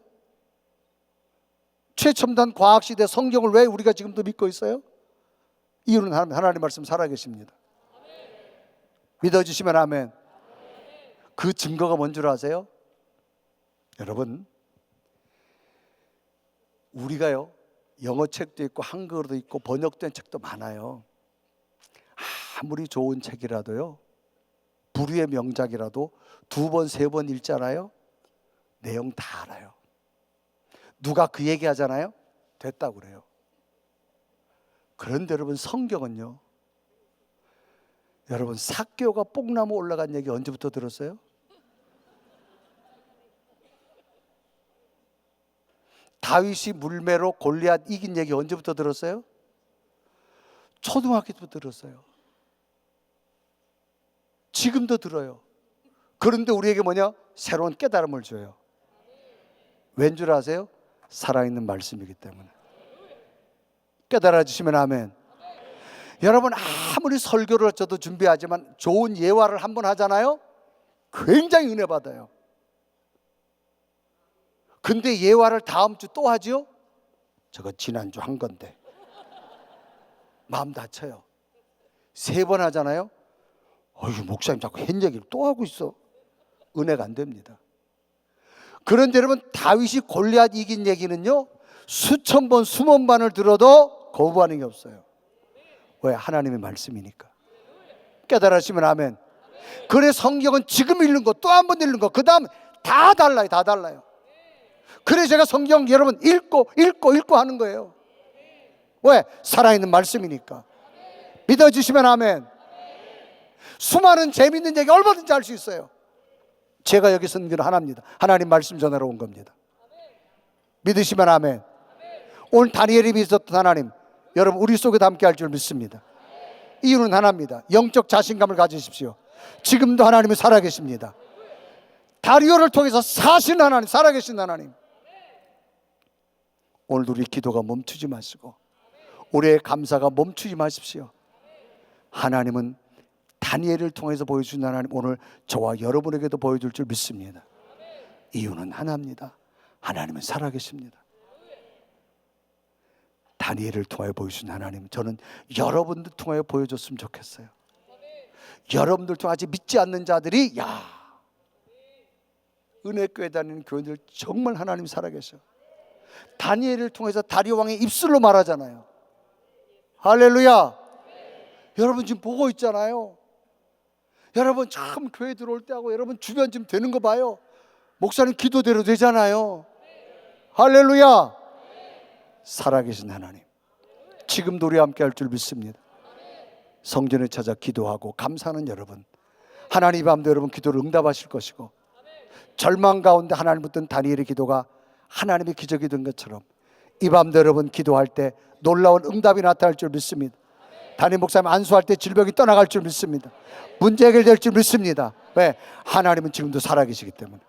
최첨단 과학시대 성경을 왜 우리가 지금도 믿고 있어요? 이유는 하나님 말씀 살아계십니다. 믿어주시면 아멘. 그 증거가 뭔 줄 아세요? 여러분, 우리가요, 영어 책도 있고 한글어도 있고 번역된 책도 많아요. 아무리 좋은 책이라도요, 불후의 명작이라도 2번, 3번 읽잖아요, 내용 다 알아요. 누가 그 얘기 하잖아요, 됐다고 그래요. 그런데 여러분, 성경은요, 여러분, 삭개오가 뽕나무 올라간 얘기 언제부터 들었어요? 다윗이 물매로 골리앗 이긴 얘기 언제부터 들었어요? 초등학교 때부터 들었어요. 지금도 들어요. 그런데 우리에게 뭐냐? 새로운 깨달음을 줘요. 왠 줄 아세요? 살아있는 말씀이기 때문에. 깨달아 주시면 아멘. 여러분, 아무리 설교를 저도 준비하지만 좋은 예화를 한번 하잖아요, 굉장히 은혜 받아요. 근데 예화를 다음 주 또 하죠? 저거 지난주 한 건데 마음 다쳐요. 3번 하잖아요. 어휴, 목사님 자꾸 한 얘기를 또 하고 있어. 은혜가 안 됩니다. 그런데 여러분, 다윗이 골리앗 이긴 얘기는요, 수천 번, 수만 번을 들어도 거부하는 게 없어요. 왜? 하나님의 말씀이니까. 깨달으시면 아멘. 그래, 성경은 지금 읽는 거, 또 한 번 읽는 거, 그 다음 다 달라요. 다 달라요. 그래 제가 성경 여러분 읽고 하는 거예요. 왜? 살아있는 말씀이니까. 믿어주시면 아멘. 수많은 재밌는 얘기 얼마든지 할 수 있어요. 제가 여기 선 건 하나입니다. 하나님 말씀 전하러 온 겁니다. 믿으시면 아멘. 오늘 다니엘이 믿었던 하나님, 여러분 우리 속에도 함께 할 줄 믿습니다. 이유는 하나입니다. 영적 자신감을 가지십시오. 지금도 하나님이 살아계십니다. 다리오를 통해서 사신 하나님, 살아계신 하나님. 오늘도 우리 기도가 멈추지 마시고 우리의 감사가 멈추지 마십시오. 하나님은 다니엘을 통해서 보여준 하나님, 오늘 저와 여러분에게도 보여줄 줄 믿습니다. 이유는 하나입니다. 하나님은 살아계십니다. 다니엘을 통하여 보여준 하나님, 저는 여러분들 통하여 보여줬으면 좋겠어요. 여러분들 통해 아직 믿지 않는 자들이, 야, 은혜교회 다니는 교인들 정말 하나님 살아계셔. 다니엘을 통해서 다리오 왕의 입술로 말하잖아요. 할렐루야. 여러분 지금 보고 있잖아요. 여러분 참 교회 들어올 때 하고 여러분 주변 지금 되는 거 봐요. 목사님 기도대로 되잖아요. 할렐루야. 살아계신 하나님, 지금도 우리 함께 할 줄 믿습니다. 성전에 찾아 기도하고 감사하는 여러분, 하나님 밤도 여러분 기도를 응답하실 것이고, 절망 가운데 하나님 붙든 다니엘의 기도가 하나님의 기적이 된 것처럼 이 밤도 여러분 기도할 때 놀라운 응답이 나타날 줄 믿습니다. 담임 목사님 안수할 때 질병이 떠나갈 줄 믿습니다. 문제 해결될 줄 믿습니다. 왜? 하나님은 지금도 살아계시기 때문에.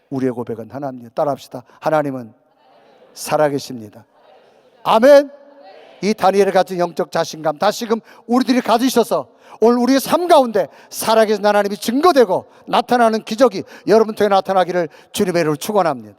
우리의 고백은 하나님입니다. 따라합시다. 하나님은 살아계십니다. 아멘. 이 다니엘을 가진 영적 자신감 다시금 우리들이 가지셔서 오늘 우리의 삶 가운데 살아계신 하나님이 증거되고 나타나는 기적이 여러분 통해 나타나기를 주님의 이름으로 축원합니다.